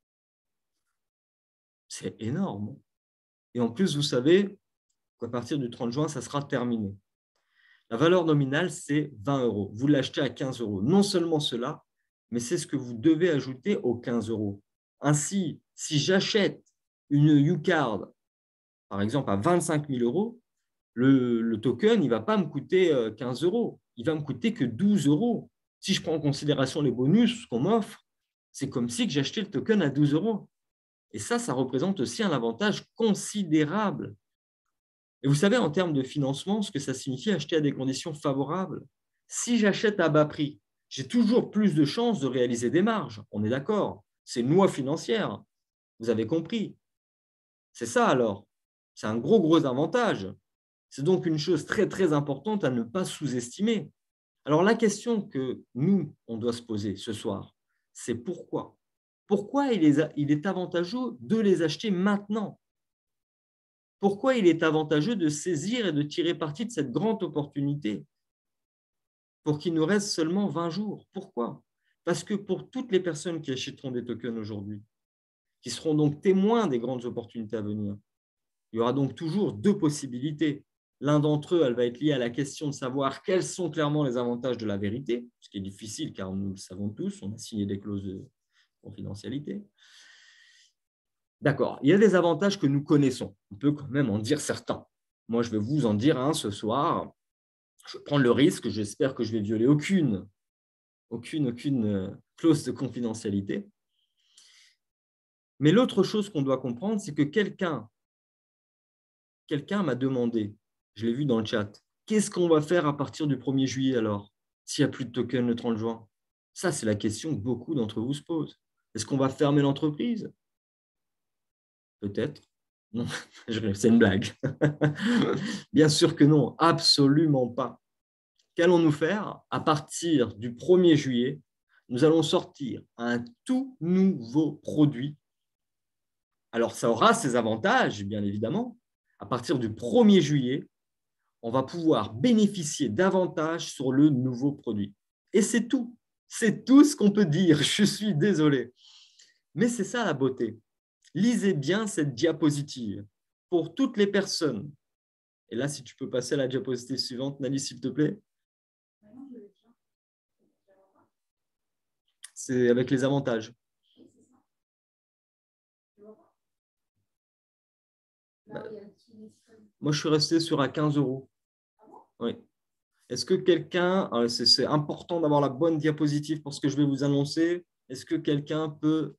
C'est énorme. Et en plus, vous savez qu'à partir du 30 juin, ça sera terminé. La valeur nominale, c'est 20 €. Vous l'achetez à 15 €. Non seulement cela, mais c'est ce que vous devez ajouter aux 15 €. Ainsi, si j'achète une U-Card, par exemple, à 25 000 €, le token, il ne va pas me coûter 15 €. Il va me coûter que 12 €. Si je prends en considération les bonus qu'on m'offre, c'est comme si j'achetais le token à 12 €. Et ça représente aussi un avantage considérable. Et vous savez, en termes de financement, ce que ça signifie acheter à des conditions favorables. Si j'achète à bas prix, j'ai toujours plus de chances de réaliser des marges. On est d'accord. C'est une loi financière. Vous avez compris. C'est ça alors. C'est un gros avantage. C'est donc une chose très, très importante à ne pas sous-estimer. Alors la question que nous, on doit se poser ce soir, c'est pourquoi? Pourquoi il est avantageux de les acheter maintenant? Pourquoi il est avantageux de saisir et de tirer parti de cette grande opportunité pour qu'il nous reste seulement 20 jours? Pourquoi? Parce que pour toutes les personnes qui achèteront des tokens aujourd'hui, qui seront donc témoins des grandes opportunités à venir, il y aura donc toujours deux possibilités. L'un d'entre eux, elle va être liée à la question de savoir quels sont clairement les avantages de la vérité, ce qui est difficile car nous le savons tous, on a signé des clauses de confidentialité. D'accord, il y a des avantages que nous connaissons. On peut quand même en dire certains. Moi, je vais vous en dire un ce soir. Je vais prendre le risque, j'espère que je vais violer aucune clause de confidentialité. Mais l'autre chose qu'on doit comprendre, c'est que quelqu'un m'a demandé, je l'ai vu dans le chat, qu'est-ce qu'on va faire à partir du 1er juillet alors, s'il n'y a plus de tokens le 30 juin? Ça, c'est la question que beaucoup d'entre vous se posent. Est-ce qu'on va fermer l'entreprise? Peut-être. Non, c'est une blague. Bien sûr que non, absolument pas. Qu'allons-nous faire? À partir du 1er juillet, nous allons sortir un tout nouveau produit. Alors, ça aura ses avantages, bien évidemment. À partir du 1er juillet, on va pouvoir bénéficier d'avantages sur le nouveau produit. Et c'est tout. C'est tout ce qu'on peut dire. Je suis désolé. Mais c'est ça la beauté. Lisez bien cette diapositive. Pour toutes les personnes, et là, si tu peux passer à la diapositive suivante, Nali, s'il te plaît. C'est avec les avantages. Moi, je suis resté sur à 15 €. Oui. Est-ce que quelqu'un, c'est important d'avoir la bonne diapositive pour ce que je vais vous annoncer. Est-ce que quelqu'un peut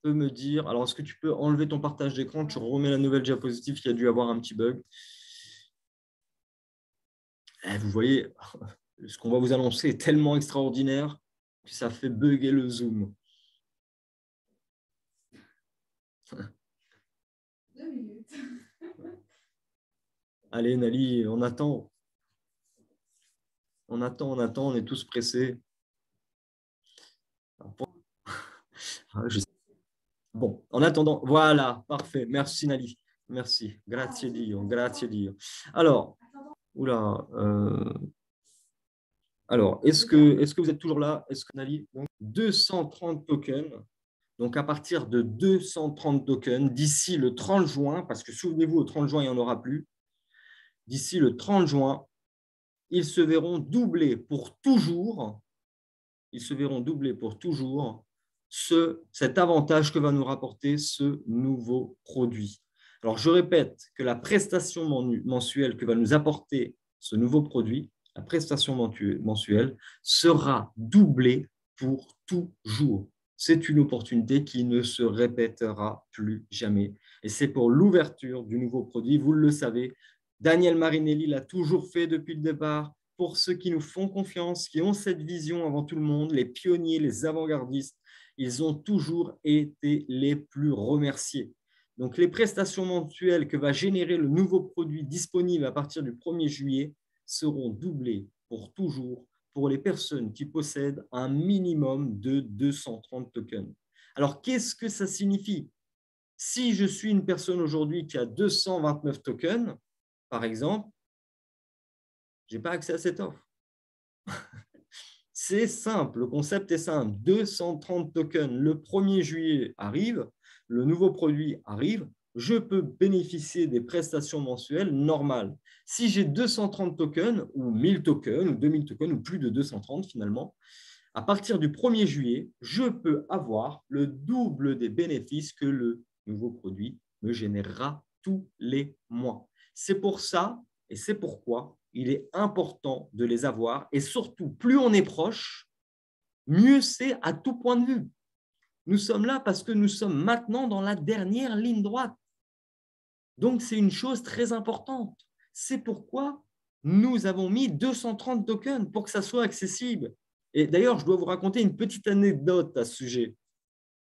me dire, alors est-ce que tu peux enlever ton partage d'écran, tu remets la nouvelle diapositive qui a dû avoir un petit bug. Vous voyez, ce qu'on va vous annoncer est tellement extraordinaire que ça fait bugger le Zoom. 2 minutes. Allez, Nali, on attend. On attend, on est tous pressés. Bon, en attendant, voilà, parfait. Merci, Nali. Merci. Grazie Dio, grazie Dio. Alors, est-ce que vous êtes toujours là? Est-ce que Nali, donc 230 tokens. Donc, à partir de 230 tokens, d'ici le 30 juin, parce que souvenez-vous, au 30 juin, il n'y en aura plus. D'ici le 30 juin, ils se verront doubler pour toujours. Ils se verront doubler pour toujours cet avantage que va nous rapporter ce nouveau produit. Alors, je répète que la prestation mensuelle que va nous apporter ce nouveau produit, la prestation mensuelle, sera doublée pour toujours. C'est une opportunité qui ne se répétera plus jamais. Et c'est pour l'ouverture du nouveau produit. Vous le savez, Daniel Marinelli l'a toujours fait depuis le départ. Pour ceux qui nous font confiance, qui ont cette vision avant tout le monde, les pionniers, les avant-gardistes, ils ont toujours été les plus remerciés. Donc, les prestations mensuelles que va générer le nouveau produit disponible à partir du 1er juillet seront doublées pour toujours pour les personnes qui possèdent un minimum de 230 tokens. Alors, qu'est-ce que ça signifie? Si je suis une personne aujourd'hui qui a 229 tokens, par exemple, je n'ai pas accès à cette offre. C'est simple, le concept est simple. 230 tokens, le 1er juillet arrive, le nouveau produit arrive, je peux bénéficier des prestations mensuelles normales. Si j'ai 230 tokens ou 1000 tokens ou 2000 tokens ou plus de 230 finalement, à partir du 1er juillet, je peux avoir le double des bénéfices que le nouveau produit me générera tous les mois. C'est pour ça et c'est pourquoi il est important de les avoir. Et surtout, plus on est proche, mieux c'est à tout point de vue. Nous sommes là parce que nous sommes maintenant dans la dernière ligne droite. Donc, c'est une chose très importante. C'est pourquoi nous avons mis 230 tokens pour que ça soit accessible. Et d'ailleurs, je dois vous raconter une petite anecdote à ce sujet.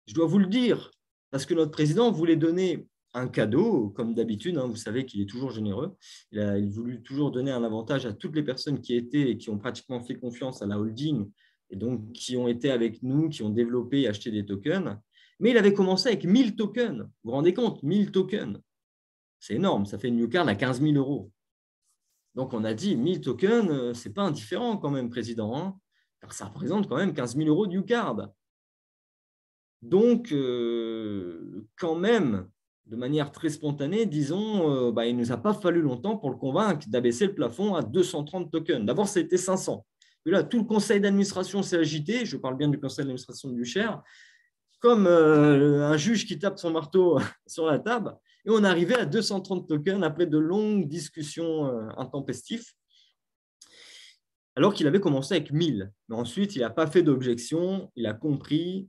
Je dois vous le dire, parce que notre président voulait donner un cadeau, comme d'habitude, vous savez qu'il est toujours généreux. Il voulait toujours donner un avantage à toutes les personnes qui étaient et qui ont pratiquement fait confiance à la holding et donc qui ont été avec nous, qui ont développé et acheté des tokens. Mais il avait commencé avec 1000 tokens. Vous vous rendez compte, 1000 tokens. C'est énorme, ça fait une new card à 15 000 €. Donc, on a dit 1000 tokens, ce n'est pas indifférent quand même, président, car ça représente quand même 15 000 € de new card. Donc, quand même, de manière très spontanée, disons, il ne nous a pas fallu longtemps pour le convaincre d'abaisser le plafond à 230 tokens. D'abord, ça a été 500. Et là, tout le conseil d'administration s'est agité. Je parle bien du conseil d'administration du Cher, comme un juge qui tape son marteau sur la table. Et on est arrivé à 230 tokens après de longues discussions intempestives, alors qu'il avait commencé avec 1000. Mais ensuite, il n'a pas fait d'objection. Il a compris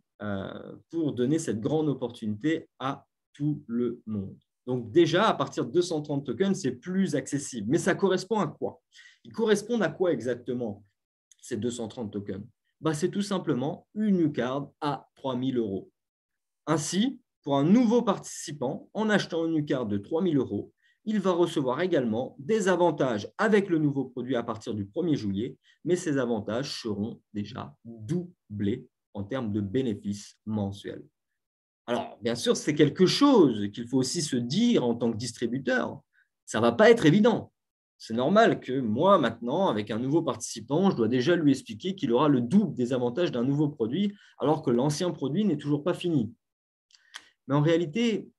pour donner cette grande opportunité à tout le monde. Donc déjà, à partir de 230 tokens, c'est plus accessible. Mais ça correspond à quoi? Ils correspondent à quoi exactement, ces 230 tokens? C'est tout simplement une new card à 3 000 €. Ainsi, pour un nouveau participant, en achetant une new card de 3 000 €, il va recevoir également des avantages avec le nouveau produit à partir du 1er juillet, mais ces avantages seront déjà doublés en termes de bénéfices mensuels. Alors, bien sûr, c'est quelque chose qu'il faut aussi se dire en tant que distributeur. Ça ne va pas être évident. C'est normal que moi, maintenant, avec un nouveau participant, je dois déjà lui expliquer qu'il aura le double des avantages d'un nouveau produit, alors que l'ancien produit n'est toujours pas fini. Mais en réalité,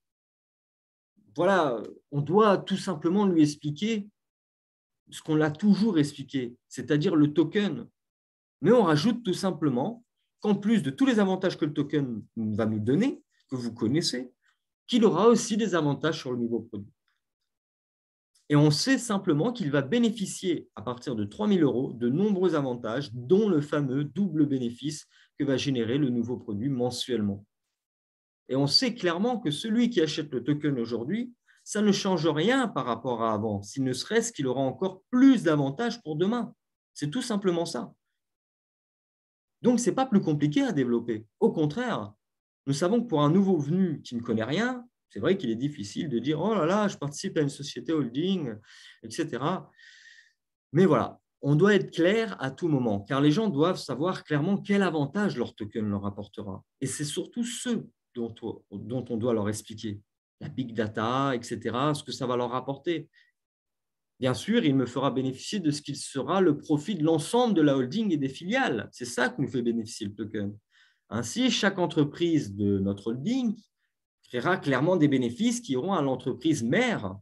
voilà, on doit tout simplement lui expliquer ce qu'on l'a toujours expliqué, c'est-à-dire le token. Mais on rajoute tout simplement qu'en plus de tous les avantages que le token va nous donner, que vous connaissez, qu'il aura aussi des avantages sur le nouveau produit. Et on sait simplement qu'il va bénéficier, à partir de 3 000 € de nombreux avantages, dont le fameux double bénéfice que va générer le nouveau produit mensuellement. Et on sait clairement que celui qui achète le token aujourd'hui, ça ne change rien par rapport à avant, s'il ne serait-ce qu'il aura encore plus d'avantages pour demain. C'est tout simplement ça. Donc, ce n'est pas plus compliqué à développer. Au contraire, nous savons que pour un nouveau venu qui ne connaît rien, c'est vrai qu'il est difficile de dire « Oh là là, je participe à une société holding, etc. » Mais voilà, on doit être clair à tout moment, car les gens doivent savoir clairement quel avantage leur token leur apportera. Et c'est surtout ceux dont on doit leur expliquer, la big data, etc., ce que ça va leur apporter. Bien sûr, il me fera bénéficier de ce qu'il sera le profit de l'ensemble de la holding et des filiales. C'est ça que nous fait bénéficier le token. Ainsi, chaque entreprise de notre holding créera clairement des bénéfices qui iront à l'entreprise mère.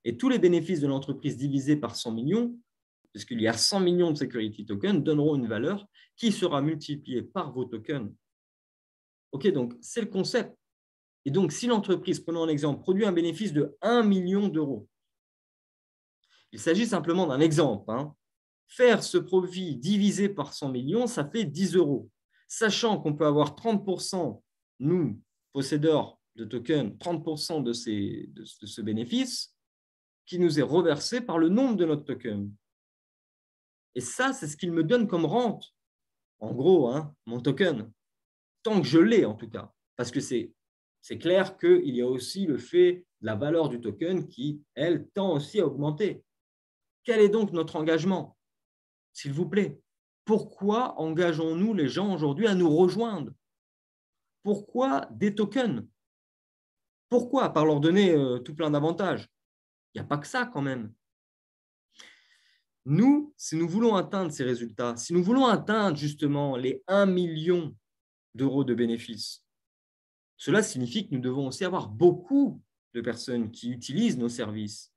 Et tous les bénéfices de l'entreprise divisés par 100 millions, puisqu'il y a 100 millions de security tokens, donneront une valeur qui sera multipliée par vos tokens. OK, donc c'est le concept. Et donc, si l'entreprise, prenons un exemple, produit un bénéfice de 1 million d'euros, il s'agit simplement d'un exemple. Faire ce profit divisé par 100 millions, ça fait 10 €. Sachant qu'on peut avoir 30%, nous, possédeurs de tokens, 30% de ce bénéfice qui nous est reversé par le nombre de notre token. Et ça, c'est ce qu'il me donne comme rente. En gros, mon token. Tant que je l'ai, en tout cas. Parce que c'est clair qu'il y a aussi le fait de la valeur du token qui, elle, tend aussi à augmenter. Quel est donc notre engagement? S'il vous plaît, pourquoi engageons-nous les gens aujourd'hui à nous rejoindre? Pourquoi des tokens? Pourquoi? Par leur donner tout plein d'avantages. Il n'y a pas que ça quand même. Nous, si nous voulons atteindre ces résultats, si nous voulons atteindre justement les 1 million d'euros de bénéfices, cela signifie que nous devons aussi avoir beaucoup de personnes qui utilisent nos services,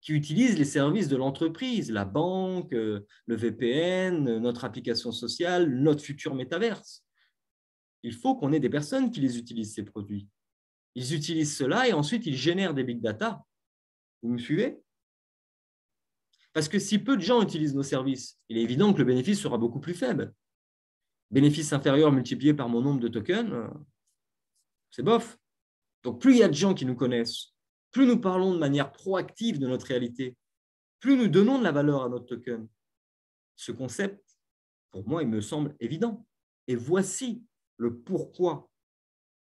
qui utilisent les services de l'entreprise, la banque, le VPN, notre application sociale, notre futur métaverse. Il faut qu'on ait des personnes qui les utilisent, ces produits. Ils utilisent cela et ensuite, ils génèrent des big data. Vous me suivez? Parce que si peu de gens utilisent nos services, il est évident que le bénéfice sera beaucoup plus faible. Bénéfice inférieur multiplié par mon nombre de tokens, c'est bof. Donc, plus il y a de gens qui nous connaissent, plus nous parlons de manière proactive de notre réalité, plus nous donnons de la valeur à notre token. Ce concept, pour moi, il me semble évident. Et voici le pourquoi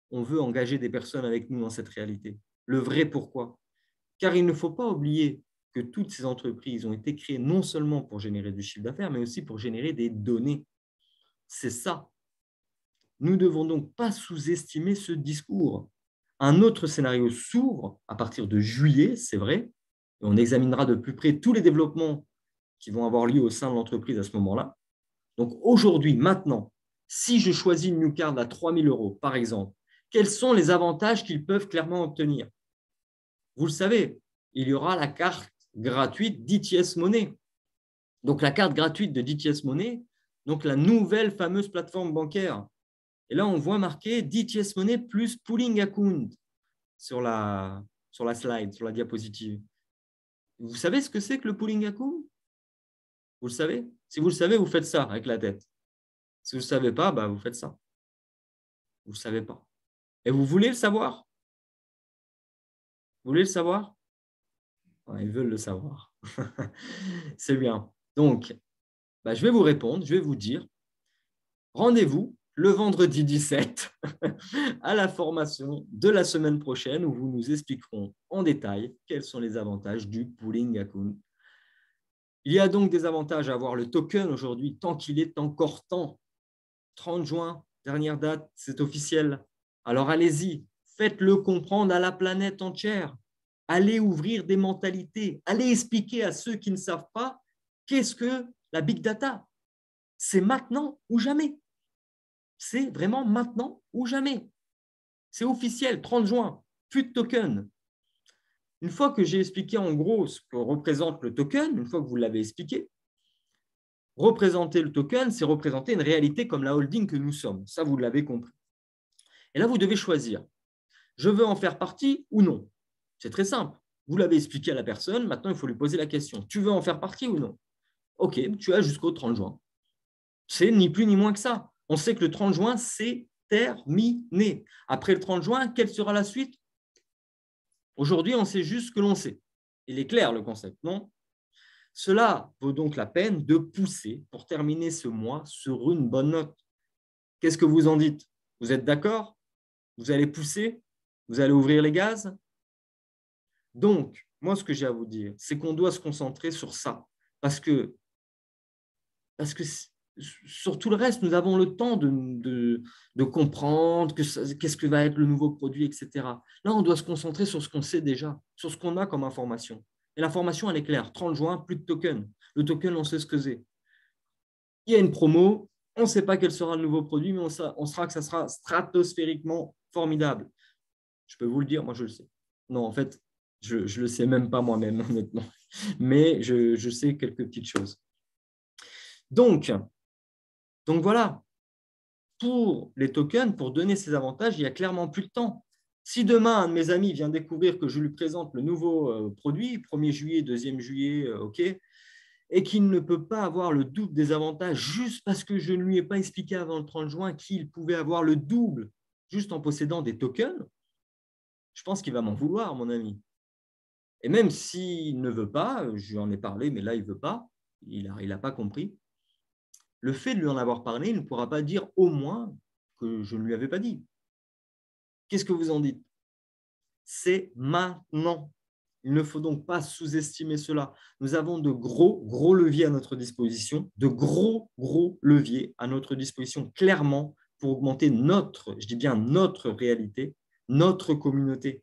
on veut engager des personnes avec nous dans cette réalité. Le vrai pourquoi. Car il ne faut pas oublier que toutes ces entreprises ont été créées non seulement pour générer du chiffre d'affaires, mais aussi pour générer des données. C'est ça. Nous ne devons donc pas sous-estimer ce discours. Un autre scénario s'ouvre à partir de juillet, c'est vrai, et on examinera de plus près tous les développements qui vont avoir lieu au sein de l'entreprise à ce moment-là. Donc aujourd'hui, maintenant, si je choisis une New Card à 3 000 €, par exemple, quels sont les avantages qu'ils peuvent clairement obtenir? Vous le savez, il y aura la carte gratuite d'ETS Money. Donc la carte gratuite de DTS Money, donc la nouvelle fameuse plateforme bancaire. Et là, on voit marqué DTS Money plus Pooling Account sur la slide, sur la diapositive. Vous savez ce que c'est que le Pooling Account? Vous le savez? Si vous le savez, vous faites ça avec la tête. Si vous ne le savez pas, vous faites ça. Vous ne le savez pas. Et vous voulez le savoir? Vous voulez le savoir? Ils veulent le savoir. C'est bien. Donc, je vais vous répondre, je vais vous dire, rendez-vous le vendredi 17 à la formation de la semaine prochaine où vous nous expliquerons en détail quels sont les avantages du pooling account. Il y a donc des avantages à avoir le token aujourd'hui tant qu'il est encore temps. 30 juin, dernière date, c'est officiel. Alors allez-y, faites-le comprendre à la planète entière. Allez ouvrir des mentalités, allez expliquer à ceux qui ne savent pas qu'est-ce que la big data. C'est maintenant ou jamais. C'est vraiment maintenant ou jamais. C'est officiel, 30 juin, plus de token. Une fois que j'ai expliqué en gros ce que représente le token, une fois que vous l'avez expliqué, représenter le token, c'est représenter une réalité comme la holding que nous sommes. Ça, vous l'avez compris. Et là, vous devez choisir. Je veux en faire partie ou non? C'est très simple. Vous l'avez expliqué à la personne, maintenant, il faut lui poser la question. Tu veux en faire partie ou non? OK, tu as jusqu'au 30 juin. C'est ni plus ni moins que ça. On sait que le 30 juin, c'est terminé. Après le 30 juin, quelle sera la suite? Aujourd'hui, on sait juste ce que l'on sait. Il est clair, le concept, non? Cela vaut donc la peine de pousser pour terminer ce mois sur une bonne note. Qu'est-ce que vous en dites? Vous êtes d'accord? Vous allez pousser? Vous allez ouvrir les gaz? Donc, moi, ce que j'ai à vous dire, c'est qu'on doit se concentrer sur ça. Parce que sur tout le reste, nous avons le temps de comprendre qu'est-ce que va être le nouveau produit, etc. Là, on doit se concentrer sur ce qu'on sait déjà, sur ce qu'on a comme information. Et l'information, elle est claire. 30 juin, plus de token. Le token, on sait ce que c'est. Il y a une promo, on ne sait pas quel sera le nouveau produit, mais on sera que ça sera stratosphériquement formidable. Je peux vous le dire, moi, je le sais. Non, en fait, je ne le sais même pas moi-même, honnêtement. Mais je sais quelques petites choses. Donc voilà, pour les tokens, pour donner ces avantages, il n'y a clairement plus de temps. Si demain, un de mes amis vient découvrir que je lui présente le nouveau produit, 1er juillet, 2e juillet, OK, et qu'il ne peut pas avoir le double des avantages juste parce que je ne lui ai pas expliqué avant le 30 juin qu'il pouvait avoir le double juste en possédant des tokens, je pense qu'il va m'en vouloir, mon ami. Et même s'il ne veut pas, je lui en ai parlé, mais là, il ne veut pas, il n'a pas compris. Le fait de lui en avoir parlé, il ne pourra pas dire au moins que je ne lui avais pas dit. Qu'est-ce que vous en dites? C'est maintenant. Il ne faut donc pas sous-estimer cela. Nous avons de gros leviers à notre disposition, de gros leviers à notre disposition, clairement, pour augmenter je dis bien notre réalité, notre communauté.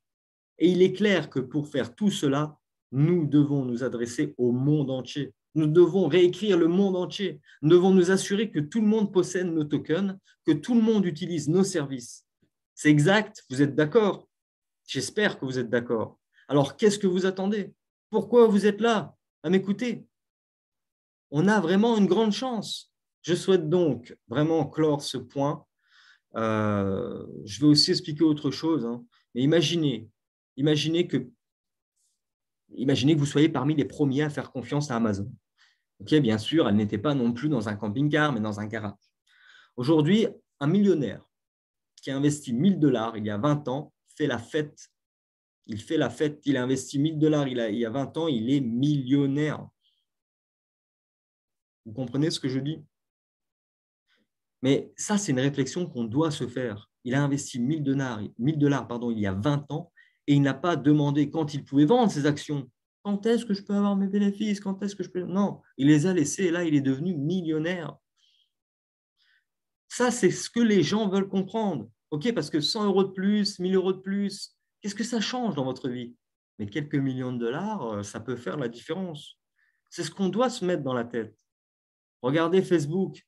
Et il est clair que pour faire tout cela, nous devons nous adresser au monde entier. Nous devons réécrire le monde entier. Nous devons nous assurer que tout le monde possède nos tokens, que tout le monde utilise nos services. C'est exact, vous êtes d'accord? J'espère que vous êtes d'accord. Alors, qu'est-ce que vous attendez? Pourquoi vous êtes là à m'écouter? On a vraiment une grande chance. Je souhaite donc vraiment clore ce point. Je vais aussi expliquer autre chose, hein. Mais imaginez que vous soyez parmi les premiers à faire confiance à Amazon. Ok, bien sûr, elle n'était pas non plus dans un camping-car, mais dans un garage. Aujourd'hui, un millionnaire qui a investi 1 000 $ il y a 20 ans fait la fête. Il fait la fête. Il a investi 1 000 $ il y a 20 ans, il est millionnaire. Vous comprenez ce que je dis? Mais ça, c'est une réflexion qu'on doit se faire. Il a investi 1 000 $, pardon, il y a 20 ans et il n'a pas demandé quand il pouvait vendre ses actions. Quand est-ce que je peux avoir mes bénéfices? Quand est-ce que je peux… Non, il les a laissés et là, il est devenu millionnaire. Ça, c'est ce que les gens veulent comprendre. OK, parce que 100 € de plus, 1 000 € de plus, qu'est-ce que ça change dans votre vie? Mais quelques millions de dollars, ça peut faire la différence. C'est ce qu'on doit se mettre dans la tête. Regardez Facebook.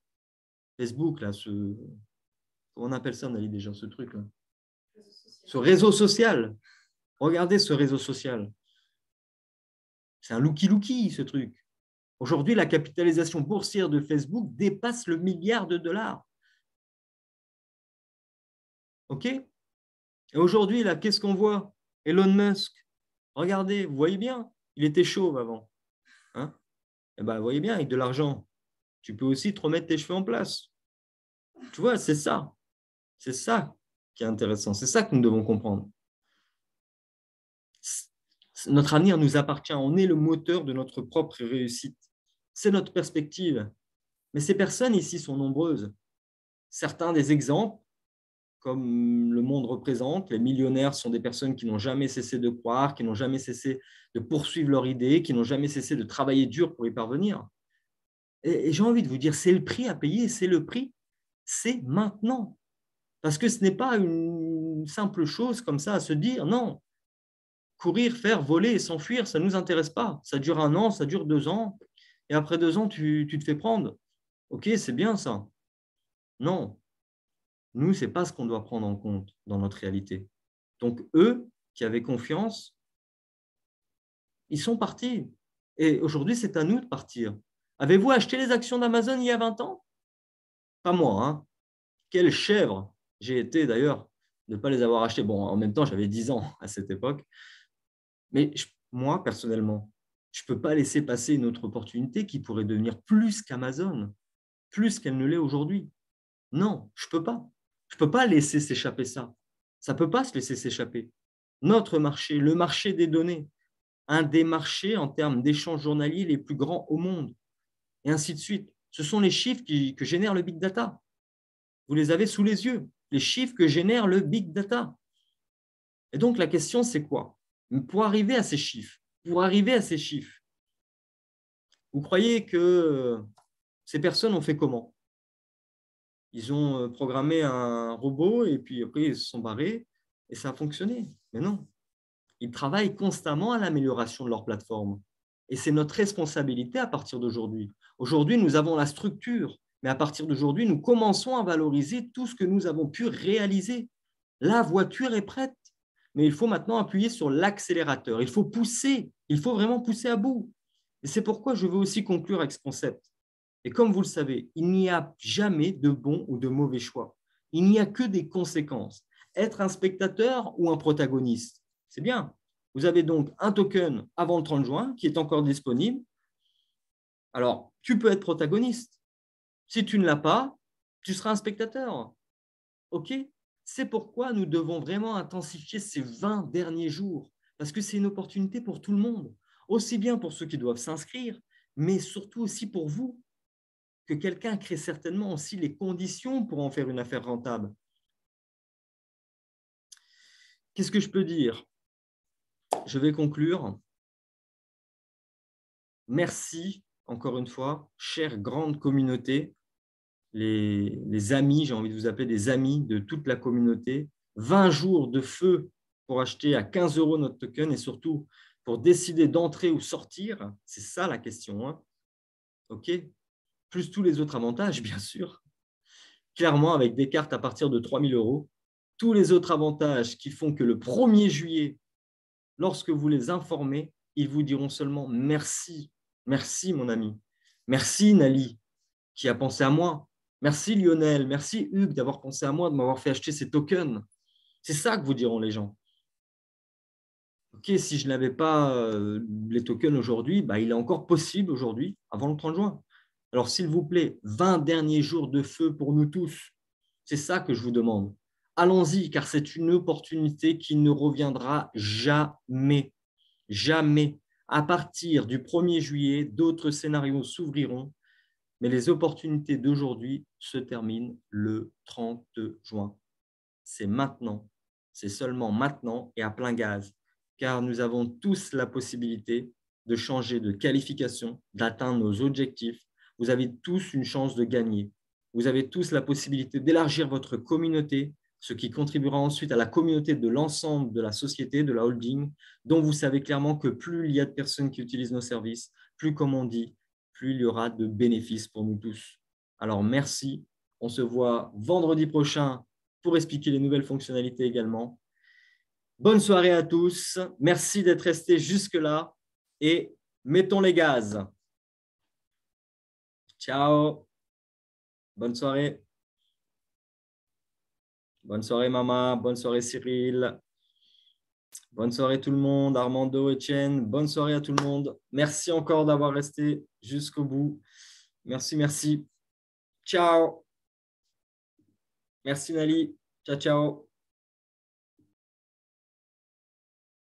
Facebook, là, comment on appelle ça, on a dit déjà ce truc-là? Ce réseau social. Regardez ce réseau social. C'est un looky-looky, ce truc. Aujourd'hui, la capitalisation boursière de Facebook dépasse le milliard de dollars. OK? Et aujourd'hui, là, qu'est-ce qu'on voit? Elon Musk. Regardez, vous voyez bien, il était chauve avant. Hein? Et ben, vous voyez bien, avec de l'argent, tu peux aussi te remettre tes cheveux en place. Tu vois, c'est ça. C'est ça qui est intéressant. C'est ça que nous devons comprendre. Notre avenir nous appartient. On est le moteur de notre propre réussite. C'est notre perspective. Mais ces personnes ici sont nombreuses. Certains des exemples, comme le monde représente, les millionnaires sont des personnes qui n'ont jamais cessé de croire, qui n'ont jamais cessé de poursuivre leur idée, qui n'ont jamais cessé de travailler dur pour y parvenir. Et j'ai envie de vous dire, c'est le prix à payer, c'est le prix, c'est maintenant. Parce que ce n'est pas une simple chose comme ça à se dire, non, courir, faire, voler et s'enfuir, ça ne nous intéresse pas. Ça dure 1 an, ça dure 2 ans, et après 2 ans, tu te fais prendre. Ok, c'est bien ça. Non, nous, ce n'est pas ce qu'on doit prendre en compte dans notre réalité. Donc, eux qui avaient confiance, ils sont partis. Et aujourd'hui, c'est à nous de partir. Avez-vous acheté les actions d'Amazon il y a 20 ans? Pas moi, hein. Quelle chèvre j'ai été d'ailleurs de ne pas les avoir achetées. Bon, en même temps, j'avais 10 ans à cette époque. Mais moi, personnellement, je ne peux pas laisser passer une autre opportunité qui pourrait devenir plus qu'Amazon, plus qu'elle ne l'est aujourd'hui. Non, je ne peux pas. Je ne peux pas laisser s'échapper ça. Ça ne peut pas se laisser s'échapper. Notre marché, le marché des données, un des marchés en termes d'échanges journaliers les plus grands au monde, et ainsi de suite. Ce sont les chiffres que génère le big data. Vous les avez sous les yeux, les chiffres que génère le big data. Et donc, la question, c'est quoi? Pour arriver à ces chiffres, vous croyez que ces personnes ont fait comment? Ils ont programmé un robot et puis après, ils se sont barrés et ça a fonctionné. Mais non, ils travaillent constamment à l'amélioration de leur plateforme. Et c'est notre responsabilité à partir d'aujourd'hui. Aujourd'hui, nous avons la structure, mais à partir d'aujourd'hui, nous commençons à valoriser tout ce que nous avons pu réaliser. La voiture est prête, mais il faut maintenant appuyer sur l'accélérateur. Il faut pousser, il faut vraiment pousser à bout. Et c'est pourquoi je veux aussi conclure avec ce concept. Et comme vous le savez, il n'y a jamais de bon ou de mauvais choix. Il n'y a que des conséquences. Être un spectateur ou un protagoniste, c'est bien. Vous avez donc un token avant le 30 juin qui est encore disponible. Alors, tu peux être protagoniste. Si tu ne l'as pas, tu seras un spectateur. OK? C'est pourquoi nous devons vraiment intensifier ces 20 derniers jours, parce que c'est une opportunité pour tout le monde, aussi bien pour ceux qui doivent s'inscrire, mais surtout aussi pour vous, que quelqu'un crée certainement aussi les conditions pour en faire une affaire rentable. Qu'est-ce que je peux dire? Je vais conclure. Merci, encore une fois, chère grande communauté, les amis, j'ai envie de vous appeler des amis de toute la communauté. 20 jours de feu pour acheter à 15 € notre token et surtout pour décider d'entrer ou sortir. C'est ça la question. Hein. OK? Plus tous les autres avantages, bien sûr. Clairement, avec des cartes à partir de 3 000 €, tous les autres avantages qui font que le 1er juillet, lorsque vous les informez, ils vous diront seulement merci. Merci, mon ami. Merci, Nali, qui a pensé à moi. Merci, Lionel. Merci, Hugues, d'avoir pensé à moi, de m'avoir fait acheter ces tokens. C'est ça que vous diront les gens. Ok, si je n'avais pas les tokens aujourd'hui, il est encore possible aujourd'hui, avant le 30 juin. Alors, s'il vous plaît, 20 derniers jours de feu pour nous tous. C'est ça que je vous demande. Allons-y, car c'est une opportunité qui ne reviendra jamais. Jamais. À partir du 1er juillet, d'autres scénarios s'ouvriront, mais les opportunités d'aujourd'hui se terminent le 30 juin. C'est maintenant. C'est seulement maintenant et à plein gaz, car nous avons tous la possibilité de changer de qualification, d'atteindre nos objectifs. Vous avez tous une chance de gagner. Vous avez tous la possibilité d'élargir votre communauté, ce qui contribuera ensuite à la communauté de l'ensemble de la société, de la holding, dont vous savez clairement que plus il y a de personnes qui utilisent nos services, plus, comme on dit, plus il y aura de bénéfices pour nous tous. Alors, merci. On se voit vendredi prochain pour expliquer les nouvelles fonctionnalités également. Bonne soirée à tous. Merci d'être restés jusque-là et mettons les gaz. Ciao. Bonne soirée. Bonne soirée, Mama. Bonne soirée, Cyril. Bonne soirée, tout le monde. Armando, Etienne. Bonne soirée à tout le monde. Merci encore d'avoir resté jusqu'au bout. Merci, merci. Ciao. Merci, Nali. Ciao, ciao.